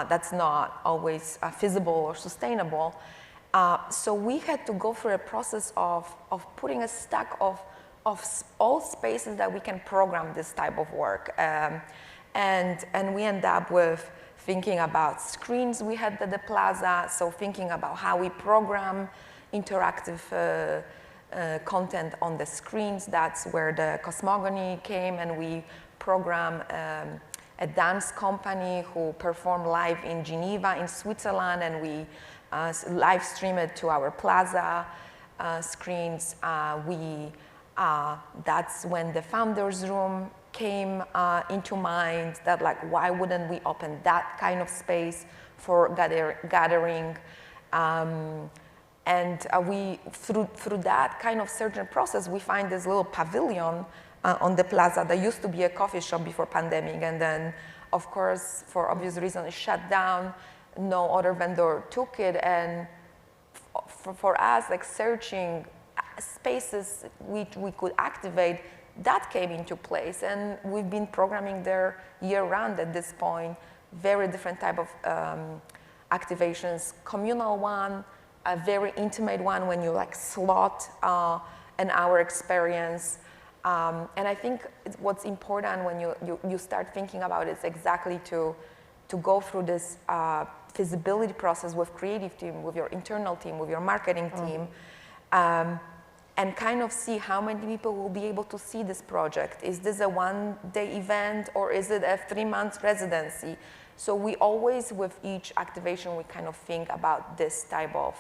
that's not always feasible or sustainable. So we had to go through a process of putting a stack of all spaces that we can program this type of work. And we end up with thinking about screens we had at the plaza, so thinking about how we program interactive content on the screens. That's where the cosmogony came, and we program a dance company who performed live in Geneva in Switzerland, and we live stream it to our plaza screens. That's when the founders room came into mind, that like, why wouldn't we open that kind of space for gathering? And we, through that kind of certain process, we find this little pavilion on the plaza that used to be a coffee shop before pandemic, and then, of course, for obvious reasons, it shut down. No other vendor took it, and for us, like searching spaces we could activate, that came into place, and we've been programming there year-round at this point. Very different type of activations, communal one, a very intimate one when you like slot an hour experience. And I think what's important when you start thinking about it is exactly to go through this feasibility process with creative team, with your internal team, with your marketing team, and kind of see how many people will be able to see this project. Is this a one-day event, or is it a 3-month residency? So we always, with each activation, we kind of think about this type of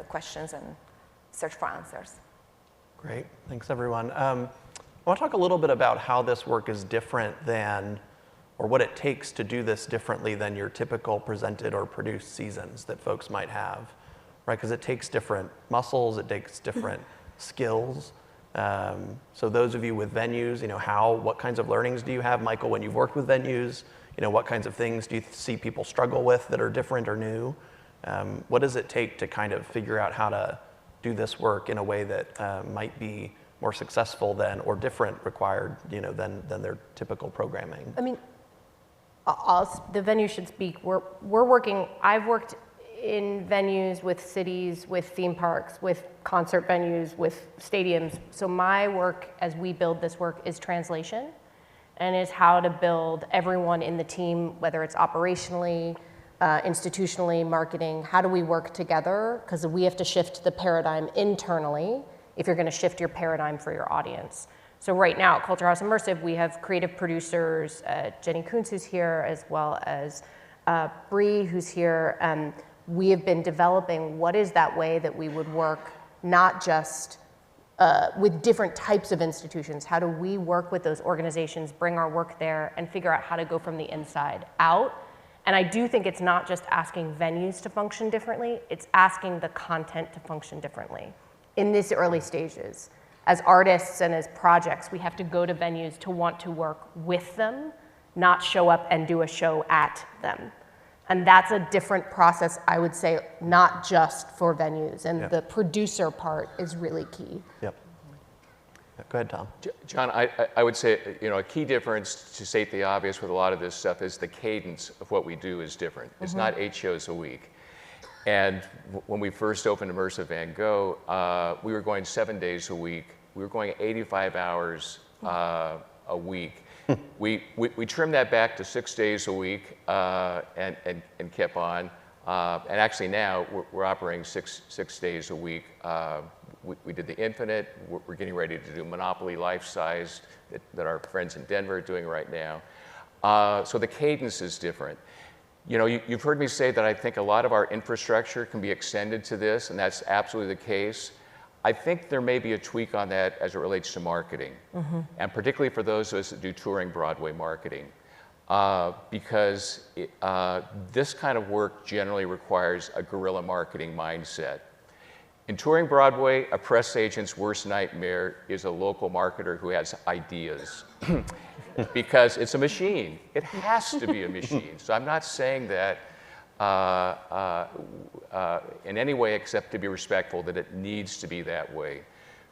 questions and search for answers. Great, thanks everyone. I want to talk a little bit about how this work is different than, or what it takes to do this differently than your typical presented or produced seasons that folks might have, right? Because it takes different muscles, it takes different skills. So those of you with venues, what kinds of learnings do you have? Michael, when you've worked with venues, what kinds of things do you see people struggle with that are different or new? What does it take to kind of figure out how to do this work in a way that might be more successful than, or different required, than their typical programming? I mean, the venue should speak. I've worked in venues with cities, with theme parks, with concert venues, with stadiums. So my work as we build this work is translation, and is how to build everyone in the team, whether it's operationally, institutionally, marketing, how do we work together? Because we have to shift the paradigm internally if you're going to shift your paradigm for your audience. So right now at Culture House Immersive, we have creative producers, Jenny Kuntz, who's here, as well as Bree, who's here. We have been developing what is that way that we would work not just with different types of institutions. How do we work with those organizations, bring our work there, and figure out how to go from the inside out? And I do think it's not just asking venues to function differently, it's asking the content to function differently in these early stages. As artists and as projects, we have to go to venues to want to work with them, not show up and do a show at them. And that's a different process, I would say, not just for venues. And the producer part is really key. Yep. Go ahead, Tom. John, I would say, a key difference, to state the obvious with a lot of this stuff, is the cadence of what we do is different. It's not 8 shows a week. And when we first opened Immersive Van Gogh, we were going 7 days a week. We were going 85 hours a week. We trimmed that back to 6 days a week and kept on. And actually now we're operating six days a week. We did the Infinite. We're getting ready to do Monopoly Life-Size that our friends in Denver are doing right now. So the cadence is different. You've heard me say that I think a lot of our infrastructure can be extended to this, and that's absolutely the case. I think there may be a tweak on that as it relates to marketing, and particularly for those of us that do touring Broadway marketing, because this kind of work generally requires a guerrilla marketing mindset. In touring Broadway, a press agent's worst nightmare is a local marketer who has ideas, because it's a machine. It has to be a machine. So I'm not saying that in any way except to be respectful that it needs to be that way.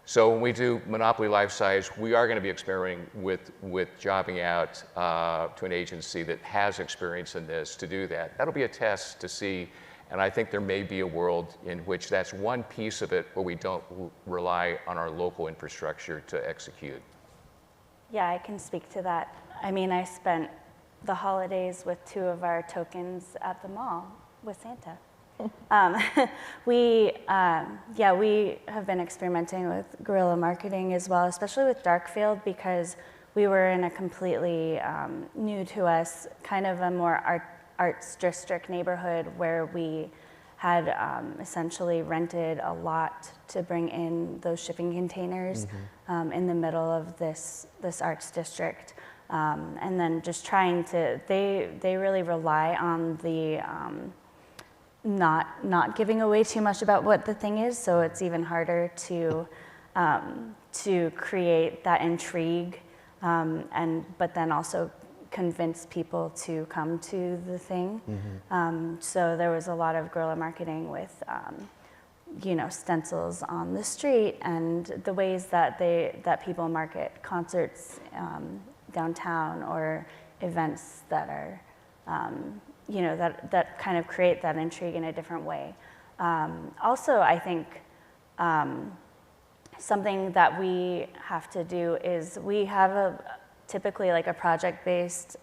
So when we do Monopoly Life Size, we are going to be experimenting with jobbing out to an agency that has experience in this to do that. That'll be a test to see, and I think there may be a world in which that's one piece of it where we don't rely on our local infrastructure to execute. Yeah, I can speak to that. I mean, I spent the holidays with 2 of our tokens at the mall with Santa. We have been experimenting with guerrilla marketing as well, especially with Darkfield, because we were in a completely new to us, kind of a more arts district neighborhood where we had essentially rented a lot to bring in those shipping containers in the middle of this arts district. And then just trying to, they really rely on the not giving away too much about what the thing is, so it's even harder to create that intrigue, but then also convince people to come to the thing. So there was a lot of guerrilla marketing with stencils on the street and the ways that people market concerts downtown or events that are that kind of create that intrigue in a different way. Also, I think something that we have to do is we have typically like a project-based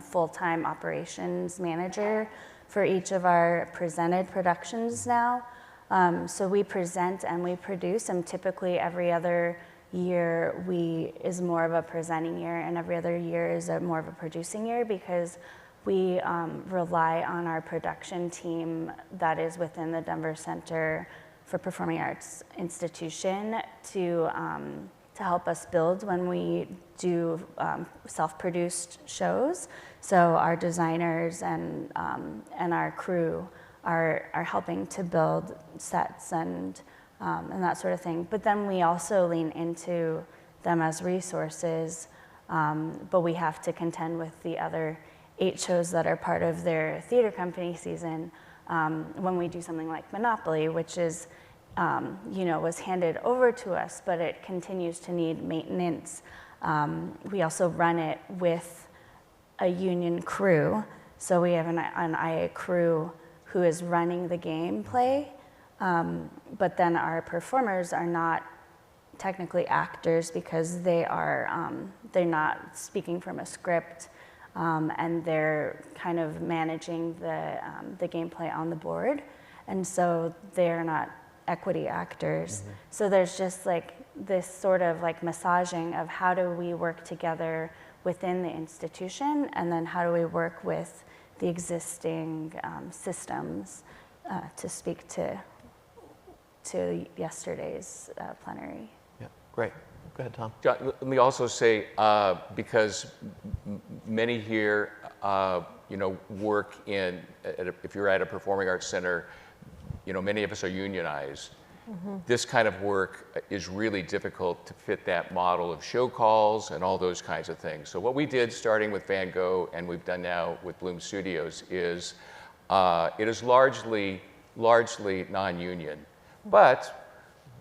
full-time operations manager for each of our presented productions now. So we present and we produce, and typically every other year is more of a presenting year, and every other year is more of a producing year, because we rely on our production team that is within the Denver Center for Performing Arts Institution to help us build when we do self-produced shows. So our designers and our crew are helping to build sets and that sort of thing. But then we also lean into them as resources, but we have to contend with the other 8 shows that are part of their theater company season when we do something like Monopoly, which is, was handed over to us, but it continues to need maintenance. We also run it with a union crew. So we have an IA crew who is running the gameplay, but then our performers are not technically actors because they're not speaking from a script, and they're kind of managing the gameplay on the board, and so they're not equity actors. So there's just like this sort of like massaging of how do we work together within the institution, and then how do we work with the existing systems to speak to yesterday's plenary. Yeah, great. Go ahead, Tom. John, let me also say, because many here, work if you're at a performing arts center, many of us are unionized. This kind of work is really difficult to fit that model of show calls and all those kinds of things. So what we did, starting with Van Gogh, and we've done now with Bloom Studios, is it is largely non-union, but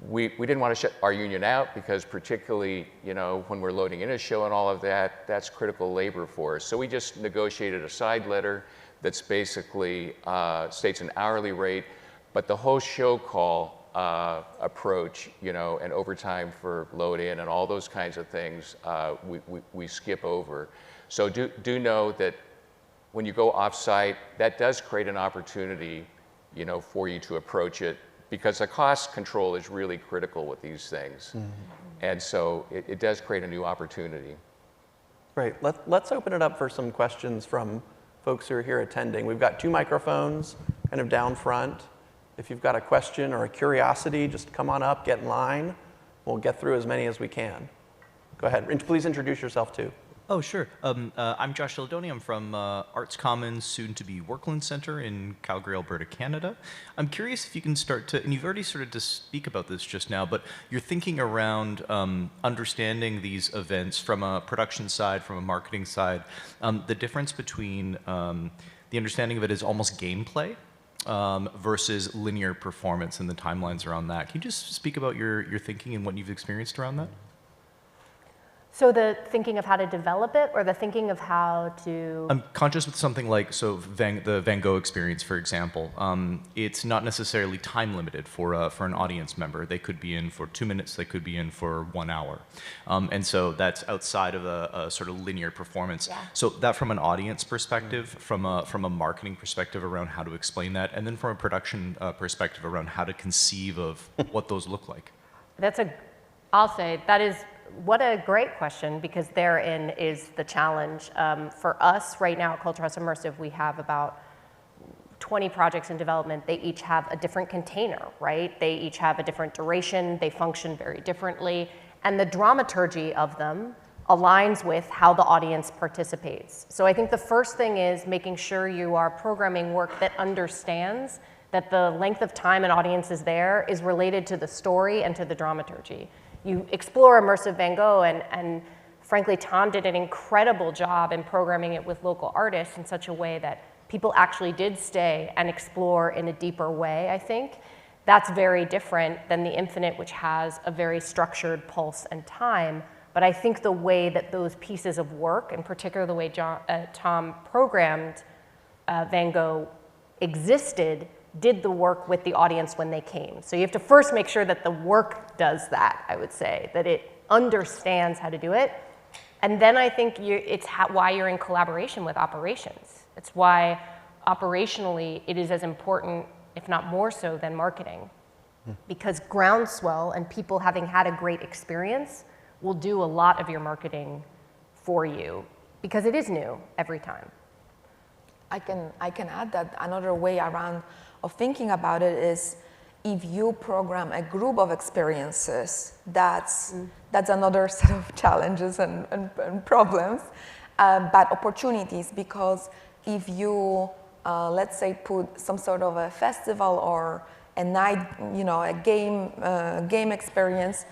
we didn't want to shut our union out because particularly, when we're loading in a show and all of that, that's critical labor for us. So we just negotiated a side letter that's basically states an hourly rate, but the whole show call approach, and overtime for load in and all those kinds of things, we skip over. So do know that when you go off-site, that does create an opportunity, for you to approach it, because the cost control is really critical with these things. And so it does create a new opportunity. Great. Let's open it up for some questions from folks who are here attending. We've got 2 microphones kind of down front. If you've got a question or a curiosity, just come on up, get in line. We'll get through as many as we can. Go ahead. And please introduce yourself, too. Oh, sure. I'm Josh Eldoni. I'm from Arts Commons, soon to be Workland Center in Calgary, Alberta, Canada. I'm curious if you can start to, and you've already started to speak about this just now, but you're thinking around understanding these events from a production side, from a marketing side, the difference between the the understanding of it is almost gameplay versus linear performance and the timelines around that. Can you just speak about your thinking and what you've experienced around that? So the thinking of how to develop it, or the thinking of how to... I'm conscious with something like, so the Van Gogh experience, for example. It's not necessarily time limited for an audience member. They could be in for 2 minutes, they could be in for 1 hour. And so that's outside of a sort of linear performance. Yeah. So that from an audience perspective, from a marketing perspective around how to explain that, and then from a production perspective around how to conceive of what those look like. I'll say, that is, what a great question, because therein is the challenge. For us right now at Culture House Immersive, we have about 20 projects in development. They each have a different container, right? They each have a different duration. They function very differently. And the dramaturgy of them aligns with how the audience participates. So I think the first thing is making sure you are programming work that understands that the length of time an audience is there is related to the story and to the dramaturgy. You explore immersive Van Gogh, and frankly, Tom did an incredible job in programming it with local artists in such a way that people actually did stay and explore in a deeper way, I think. That's very different than the Infinite, which has a very structured pulse and time. But I think the way that those pieces of work, in particular the way Tom programmed Van Gogh, existed, did the work with the audience when they came. So you have to first make sure that the work does that, I would say, that it understands how to do it. And then I think it's why you're in collaboration with operations. It's why operationally it is as important, if not more so, than marketing. Because groundswell and people having had a great experience will do a lot of your marketing for you, because it is new every time. I can add that another way around of thinking about it is, if you program a group of experiences, that's another set of challenges and problems, but opportunities, because if you, let's say, put some sort of a festival or a night, a game experience,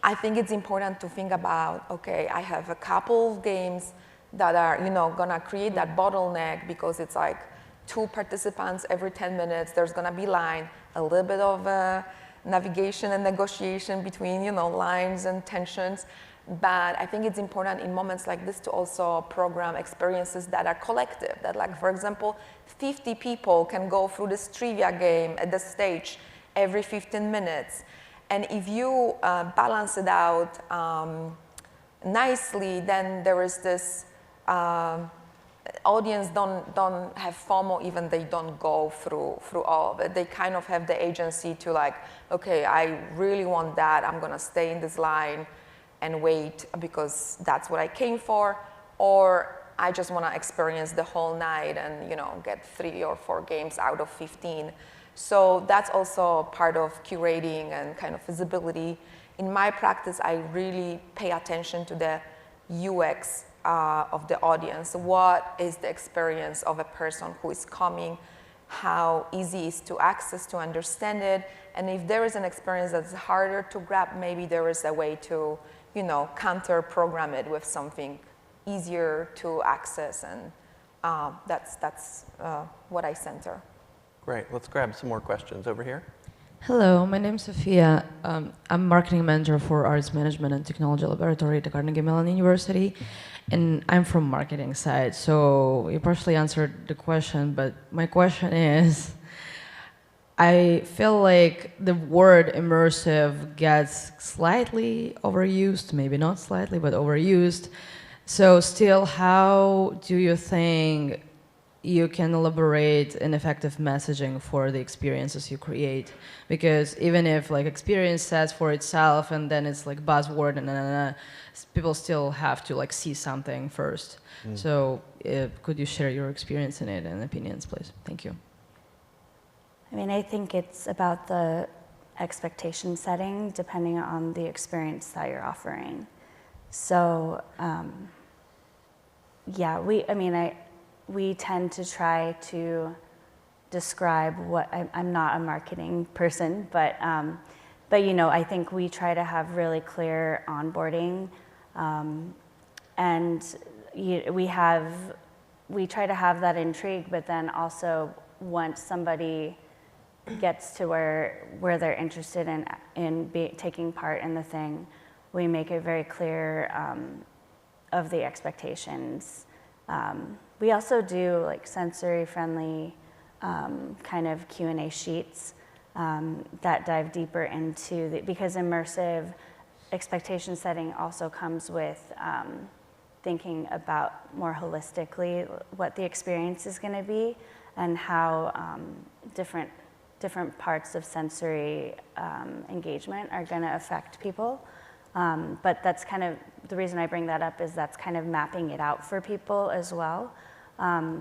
I think it's important to think about, okay, I have a couple of games that are, gonna create that bottleneck, because it's like 2 participants every 10 minutes, there's gonna be line, a little bit of navigation and negotiation between, lines and tensions. But I think it's important in moments like this to also program experiences that are collective, that, like, for example, 50 people can go through this trivia game at the stage every 15 minutes. And if you balance it out nicely, then there is this audience don't have FOMO, even they don't go through all of it. They kind of have the agency to, like, okay, I really want that, I'm gonna stay in this line and wait because that's what I came for, or I just wanna experience the whole night and get 3 or 4 games out of 15. So that's also part of curating and kind of visibility. In my practice, I really pay attention to the UX of the audience. What is the experience of a person who is coming? How easy is to access, to understand it? And if there is an experience that's harder to grab, maybe there is a way to, counter program it with something easier to access. And that's what I center. Great. Let's grab some more questions over here. Hello, my name is Sophia. I'm marketing manager for Arts Management and Technology Laboratory at Carnegie Mellon University, and I'm from marketing side. So you partially answered the question, but my question is, I feel like the word immersive gets slightly overused, maybe not slightly, but overused. So still, how do you think you can elaborate an effective messaging for the experiences you create? Because even if experience says for itself and then it's like buzzword and people still have to see something first. So could you share your experience in it and opinions, please? Thank you. I mean, I think it's about the expectation setting depending on the experience that you're offering. So yeah, we tend to try to describe what, I'm not a marketing person, but I think we try to have really clear onboarding, and we have we try to have that intrigue, but then also once somebody gets to where they're interested in taking part in the thing, we make it very clear of the expectations. We also do like sensory-friendly kind of Q&A sheets that dive deeper into because immersive expectation setting also comes with thinking about more holistically what the experience is going to be and how different parts of sensory engagement are going to affect people. But that's kind of, the reason I bring that up is that's kind of mapping it out for people as well.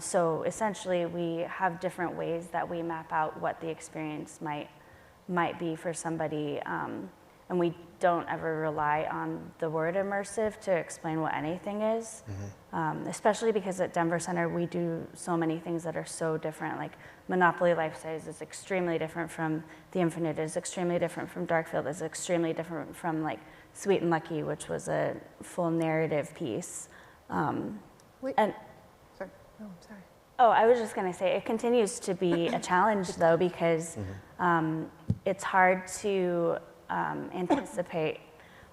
So essentially we have different ways that we map out what the experience might be for somebody. And we don't ever rely on the word immersive to explain what anything is, especially because at Denver Center we do so many things that are so different. Like Monopoly Life Size is extremely different from The Infinite, is extremely different from Darkfield, is extremely different from like Sweet and Lucky, which was a full narrative piece. Sorry. Oh, I'm sorry. Oh, I was just going to say it continues to be a challenge though, because it's hard to anticipate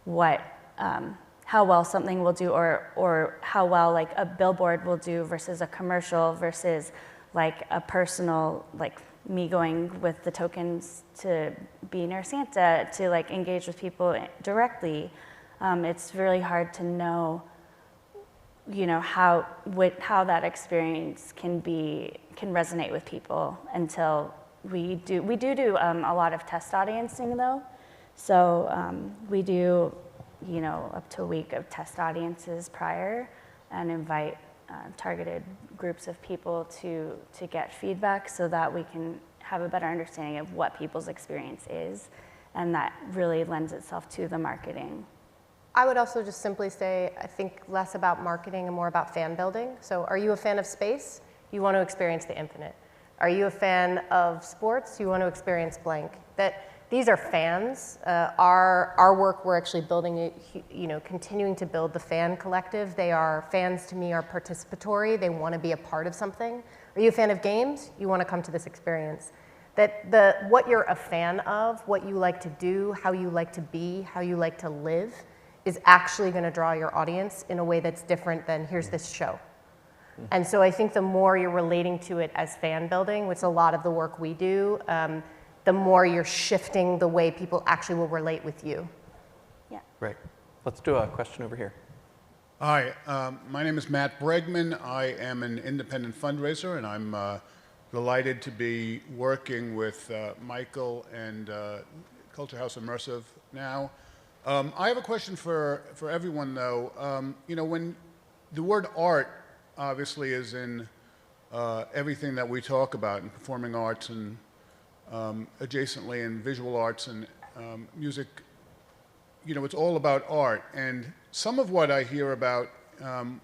how well something will do, or how well like a billboard will do versus a commercial versus like a personal, like me going with the tokens to be near Santa to like engage with people directly. It's really hard to know, you know, how that experience can resonate with people until we do a lot of test audiencing though. So we do, you know, up to a week of test audiences prior and invite targeted groups of people to get feedback so that we can have a better understanding of what people's experience is, and that really lends itself to the marketing. I would also just simply say, I think less about marketing and more about fan building. So are you a fan of space? You want to experience the infinite. Are you a fan of sports? You want to experience blank. These are fans. Our work, we're actually building, continuing to build the fan collective. Fans to me are participatory. They want to be a part of something. Are you a fan of games? You want to come to this experience. What you're a fan of, what you like to do, how you like to be, how you like to live, is actually going to draw your audience in a way that's different than here's this show. And so I think the more you're relating to it as fan building, which is a lot of the work we do, the more you're shifting the way people actually will relate with you. Yeah. Great. Let's do a question over here. Hi, my name is Matt Bregman. I am an independent fundraiser, and I'm delighted to be working with Michael and Culture House Immersive now. I have a question for everyone, though. When the word art obviously is in everything that we talk about in performing arts and adjacently in visual arts and music, it's all about art. And some of what I hear about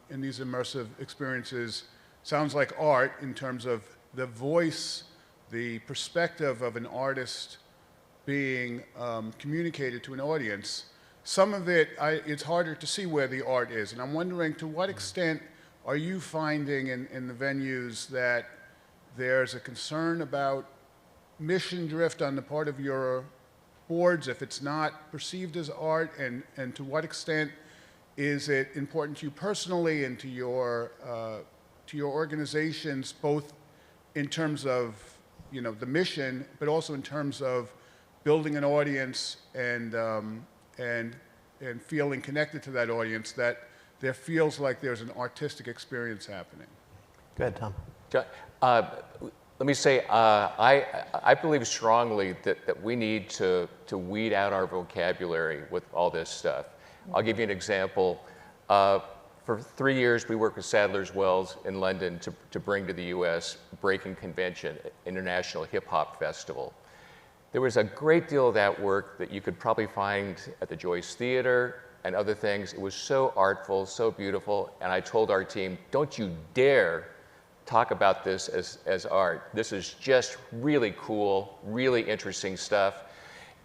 in these immersive experiences sounds like art in terms of the voice, the perspective of an artist being communicated to an audience. Some of it, it's harder to see where the art is. And I'm wondering, to what extent are you finding in the venues that there's a concern about mission drift on the part of your boards if it's not perceived as art, and to what extent is it important to you personally and to your organizations, both in terms of the mission, but also in terms of building an audience and feeling connected to that audience, that there feels like there's an artistic experience happening? Go ahead, Tom. Let me say, I believe strongly that we need to weed out our vocabulary with all this stuff. I'll give you an example. For 3 years, we worked with Sadler's Wells in London to bring to the US Breaking Convention, International Hip Hop Festival. There was a great deal of that work that you could probably find at the Joyce Theater and other things. It was so artful, so beautiful, and I told our team, don't you dare talk about this as art. This is just really cool, really interesting stuff.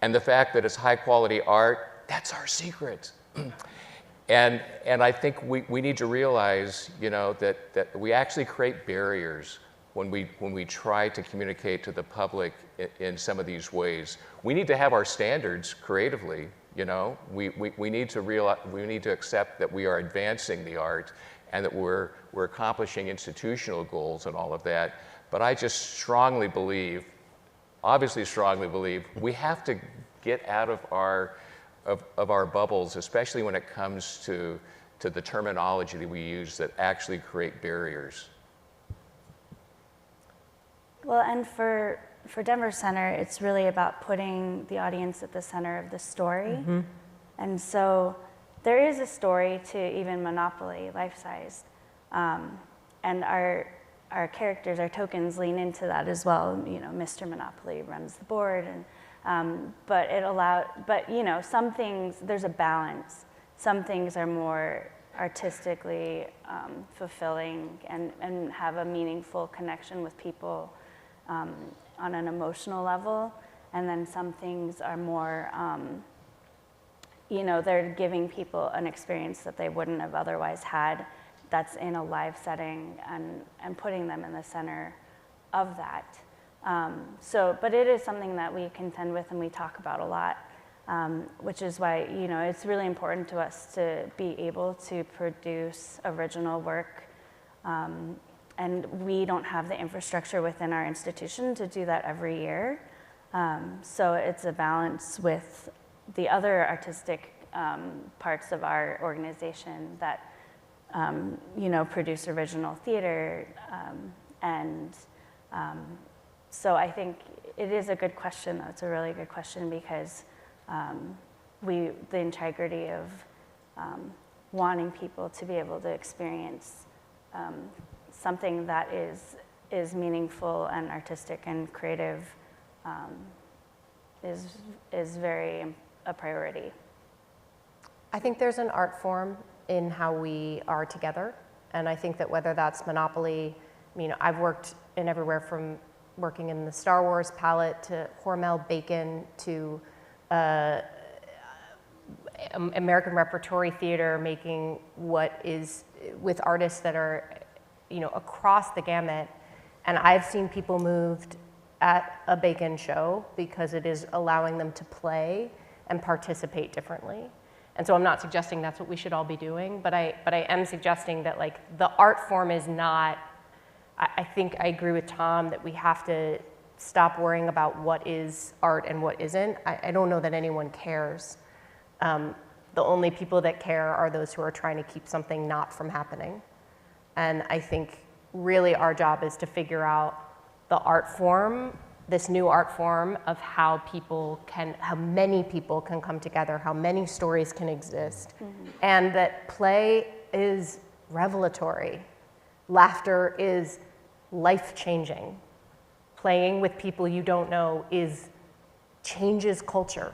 And the fact that it's high quality art, that's our secret. And I think we need to realize, you know, that we actually create barriers when we try to communicate to the public in some of these ways. We need to have our standards creatively, you know. We need to realize, we need to accept that we are advancing the art and that we're accomplishing institutional goals and all of that. But I just strongly believe, obviously strongly believe, we have to get out of our bubbles, especially when it comes to the terminology that we use that actually create barriers. Well, and for Denver Center, it's really about putting the audience at the center of the story. And so there is a story to even Monopoly, life-sized. And our characters, our tokens lean into that as well. You know, Mr. Monopoly runs the board, and but you know, some things, there's a balance. Some things are more artistically fulfilling and have a meaningful connection with people on an emotional level. And then some things are more, you know, they're giving people an experience that they wouldn't have otherwise had, that's in a live setting, and putting them in the center of that. But it is something that we contend with and we talk about a lot, which is why, you know, it's really important to us to be able to produce original work. And we don't have the infrastructure within our institution to do that every year. So it's a balance with the other artistic parts of our organization that you know, produce original theater. So I think it is a good question, though. It's a really good question because the integrity of wanting people to be able to experience something that is meaningful and artistic and creative is very a priority. I think there's an art form in how we are together, and I think that whether that's Monopoly, you know, I've worked in everywhere from working in the Star Wars palette to Hormel Bacon to American Repertory Theater, making what is with artists that are, you know, across the gamut. And I've seen people moved at a Bacon show because it is allowing them to play and participate differently. And so I'm not suggesting that's what we should all be doing, but I am suggesting that, like, the art form is not, I think I agree with Tom that we have to stop worrying about what is art and what isn't. I don't know that anyone cares. The only people that care are those who are trying to keep something not from happening. And I think really our job is to figure out the art form, this new art form of how many people can come together, how many stories can exist, and that play is revelatory. Laughter is life-changing. Playing with people you don't know changes culture.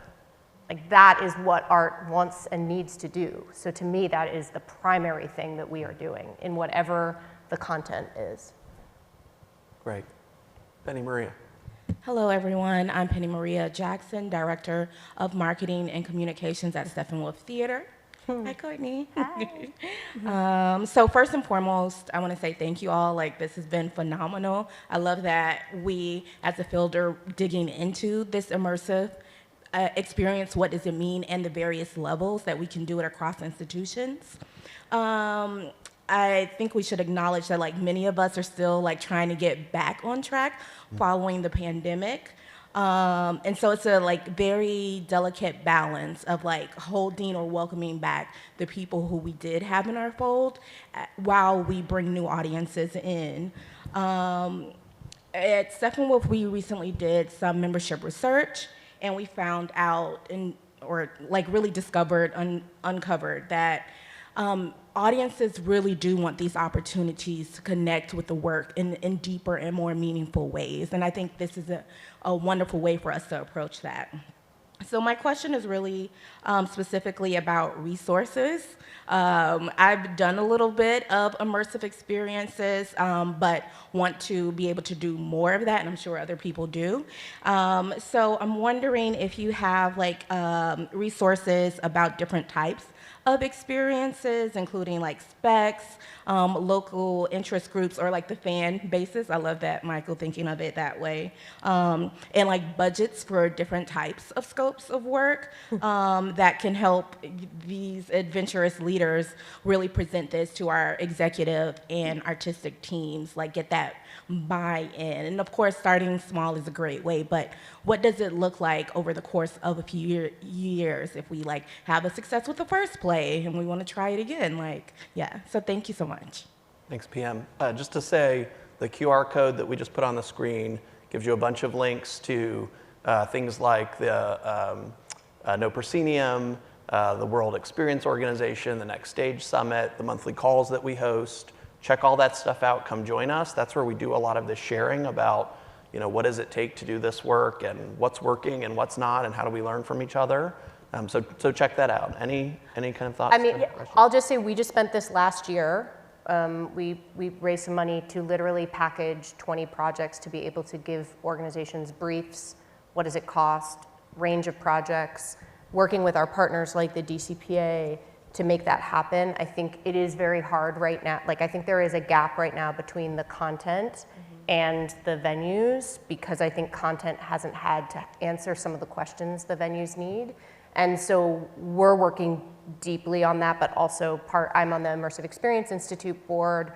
Like, that is what art wants and needs to do. So to me, that is the primary thing that we are doing in whatever the content is. Great. Penny Maria. Hello, everyone. I'm Penny Maria Jackson, Director of Marketing and Communications at Steppenwolf Theater. Hi, Courtney. Hi. So first and foremost, I want to say thank you all. Like, this has been phenomenal. I love that we, as a field, are digging into this immersive experience. What does it mean, and the various levels that we can do it across institutions. I think we should acknowledge that, like, many of us are still, like, trying to get back on track following the pandemic. And so it's a, like, very delicate balance of, like, holding or welcoming back the people who we did have in our fold while we bring new audiences in. At Steppenwolf, we recently did some membership research, and we found out really uncovered that audiences really do want these opportunities to connect with the work in deeper and more meaningful ways. And I think this is a wonderful way for us to approach that. So my question is really specifically about resources. I've done a little bit of immersive experiences, but want to be able to do more of that, and I'm sure other people do. So I'm wondering if you have, like, resources about different types of experiences, including like specs, local interest groups, or like the fan bases. I love that, Michael, thinking of it that way. And like budgets for different types of scopes of work that can help these adventurous leaders really present this to our executive and artistic teams, like get that buy-in. And of course, starting small is a great way, but what does it look like over the course of a few years if we like have a success with the first play and we want to try it again? Like, yeah, so thank you so much. Thanks, PM. Just to say, the QR code that we just put on the screen gives you a bunch of links to things like the No Proscenium, the World Experience Organization, the Next Stage Summit, the monthly calls that we host. Check all that stuff out. Come join us. That's where we do a lot of this sharing about, what does it take to do this work and what's working and what's not and how do we learn from each other. So check that out. Any kind of thoughts? I mean, I'll just say we just spent this last year. We raised some money to literally package 20 projects to be able to give organizations briefs. What does it cost? Range of projects. Working with our partners like the DCPA to make that happen. I think it is very hard right now. Like, I think there is a gap right now between the content and the venues, because I think content hasn't had to answer some of the questions the venues need. And so we're working deeply on that, but also I'm on the Immersive Experience Institute board,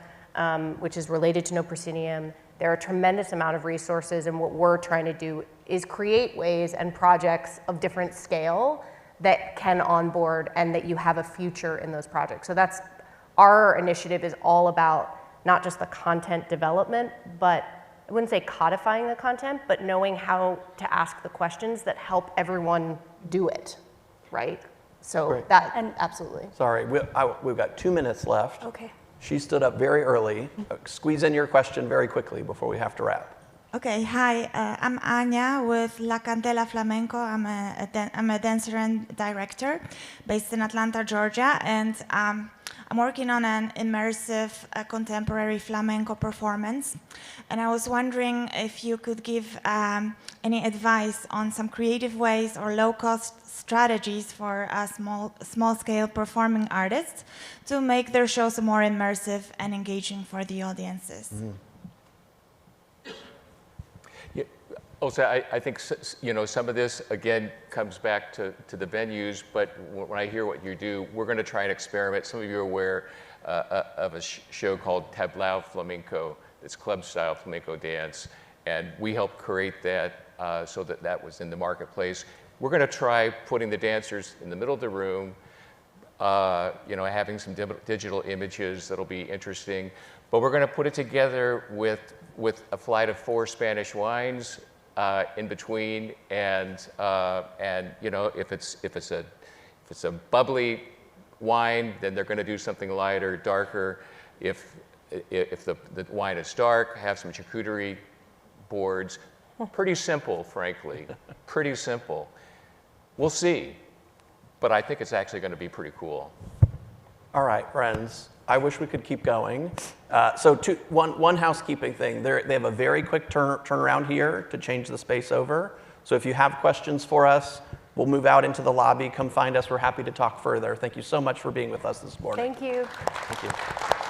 which is related to No Proscenium. There are a tremendous amount of resources, and what we're trying to do is create ways and projects of different scale that can onboard and that you have a future in those projects. So that's our initiative, is all about not just the content development, but I wouldn't say codifying the content, but knowing how to ask the questions that help everyone do it, right? So Great. Absolutely. Sorry, we've got 2 minutes left. Okay. She stood up very early. Squeeze in your question very quickly before we have to wrap. Okay, hi, I'm Anya with La Candela Flamenco. I'm a dancer and director based in Atlanta, Georgia, and I'm working on an immersive contemporary flamenco performance. And I was wondering if you could give any advice on some creative ways or low-cost strategies for small-scale performing artists to make their shows more immersive and engaging for the audiences. Mm-hmm. Also, I think some of this again comes back to the venues. But when I hear what you do, we're going to try and experiment. Some of you are aware of a show called Tablao Flamenco. It's club-style flamenco dance, and we helped create that so that was in the marketplace. We're going to try putting the dancers in the middle of the room, having some digital images that'll be interesting. But we're going to put it together with a flight of 4 Spanish wines in between, and if it's a bubbly wine, then they're going to do something lighter, darker. If the wine is dark, have some charcuterie boards. Pretty simple, frankly. Pretty simple. We'll see, but I think it's actually going to be pretty cool. All right, friends. I wish we could keep going. One housekeeping thing. They have a very quick turnaround here to change the space over. So if you have questions for us, we'll move out into the lobby. Come find us. We're happy to talk further. Thank you so much for being with us this morning. Thank you. Thank you.